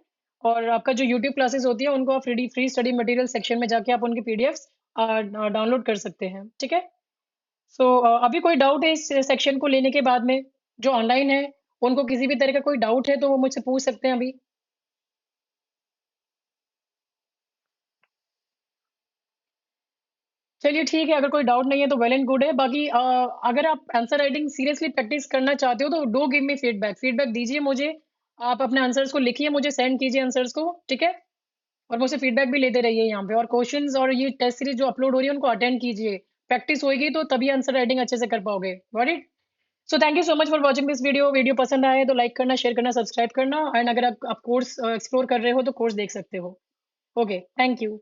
Speaker 1: और आपका जो यूट्यूब क्लासेस होती है, उनको आप फ्री स्टडी मटेरियल सेक्शन में जाके आप उनकी पीडीएफ्स डाउनलोड कर सकते हैं, ठीक है। सो अभी कोई डाउट है इस सेक्शन को लेने के बाद में, जो ऑनलाइन है उनको किसी भी तरह का कोई डाउट है तो वो मुझसे पूछ सकते हैं अभी। चलिए ठीक है, अगर कोई डाउट नहीं है तो वेल एंड गुड है। बाकी अगर आप आंसर राइटिंग सीरियसली प्रैक्टिस करना चाहते हो तो do give me feedback, feedback दीजिए मुझे। आप अपने आंसर्स को लिखिए, मुझे सेंड कीजिए आंसर्स को, ठीक है। और मुझसे फीडबैक भी लेते रहिए यहाँ पे, और क्वेश्चंस और ये टेस्ट सीरीज जो अपलोड हो रही है उनको अटेंड कीजिए। प्रैक्टिस होगी तो तभी आंसर राइटिंग अच्छे से कर पाओगे, got it. So thank you so much for watching this video. Video पसंद आए तो लाइक करना, शेयर करना, सब्सक्राइब करना। एंड अगर आप कोर्स एक्सप्लोर कर रहे हो तो कोर्स देख सकते हो। Okay, thank you.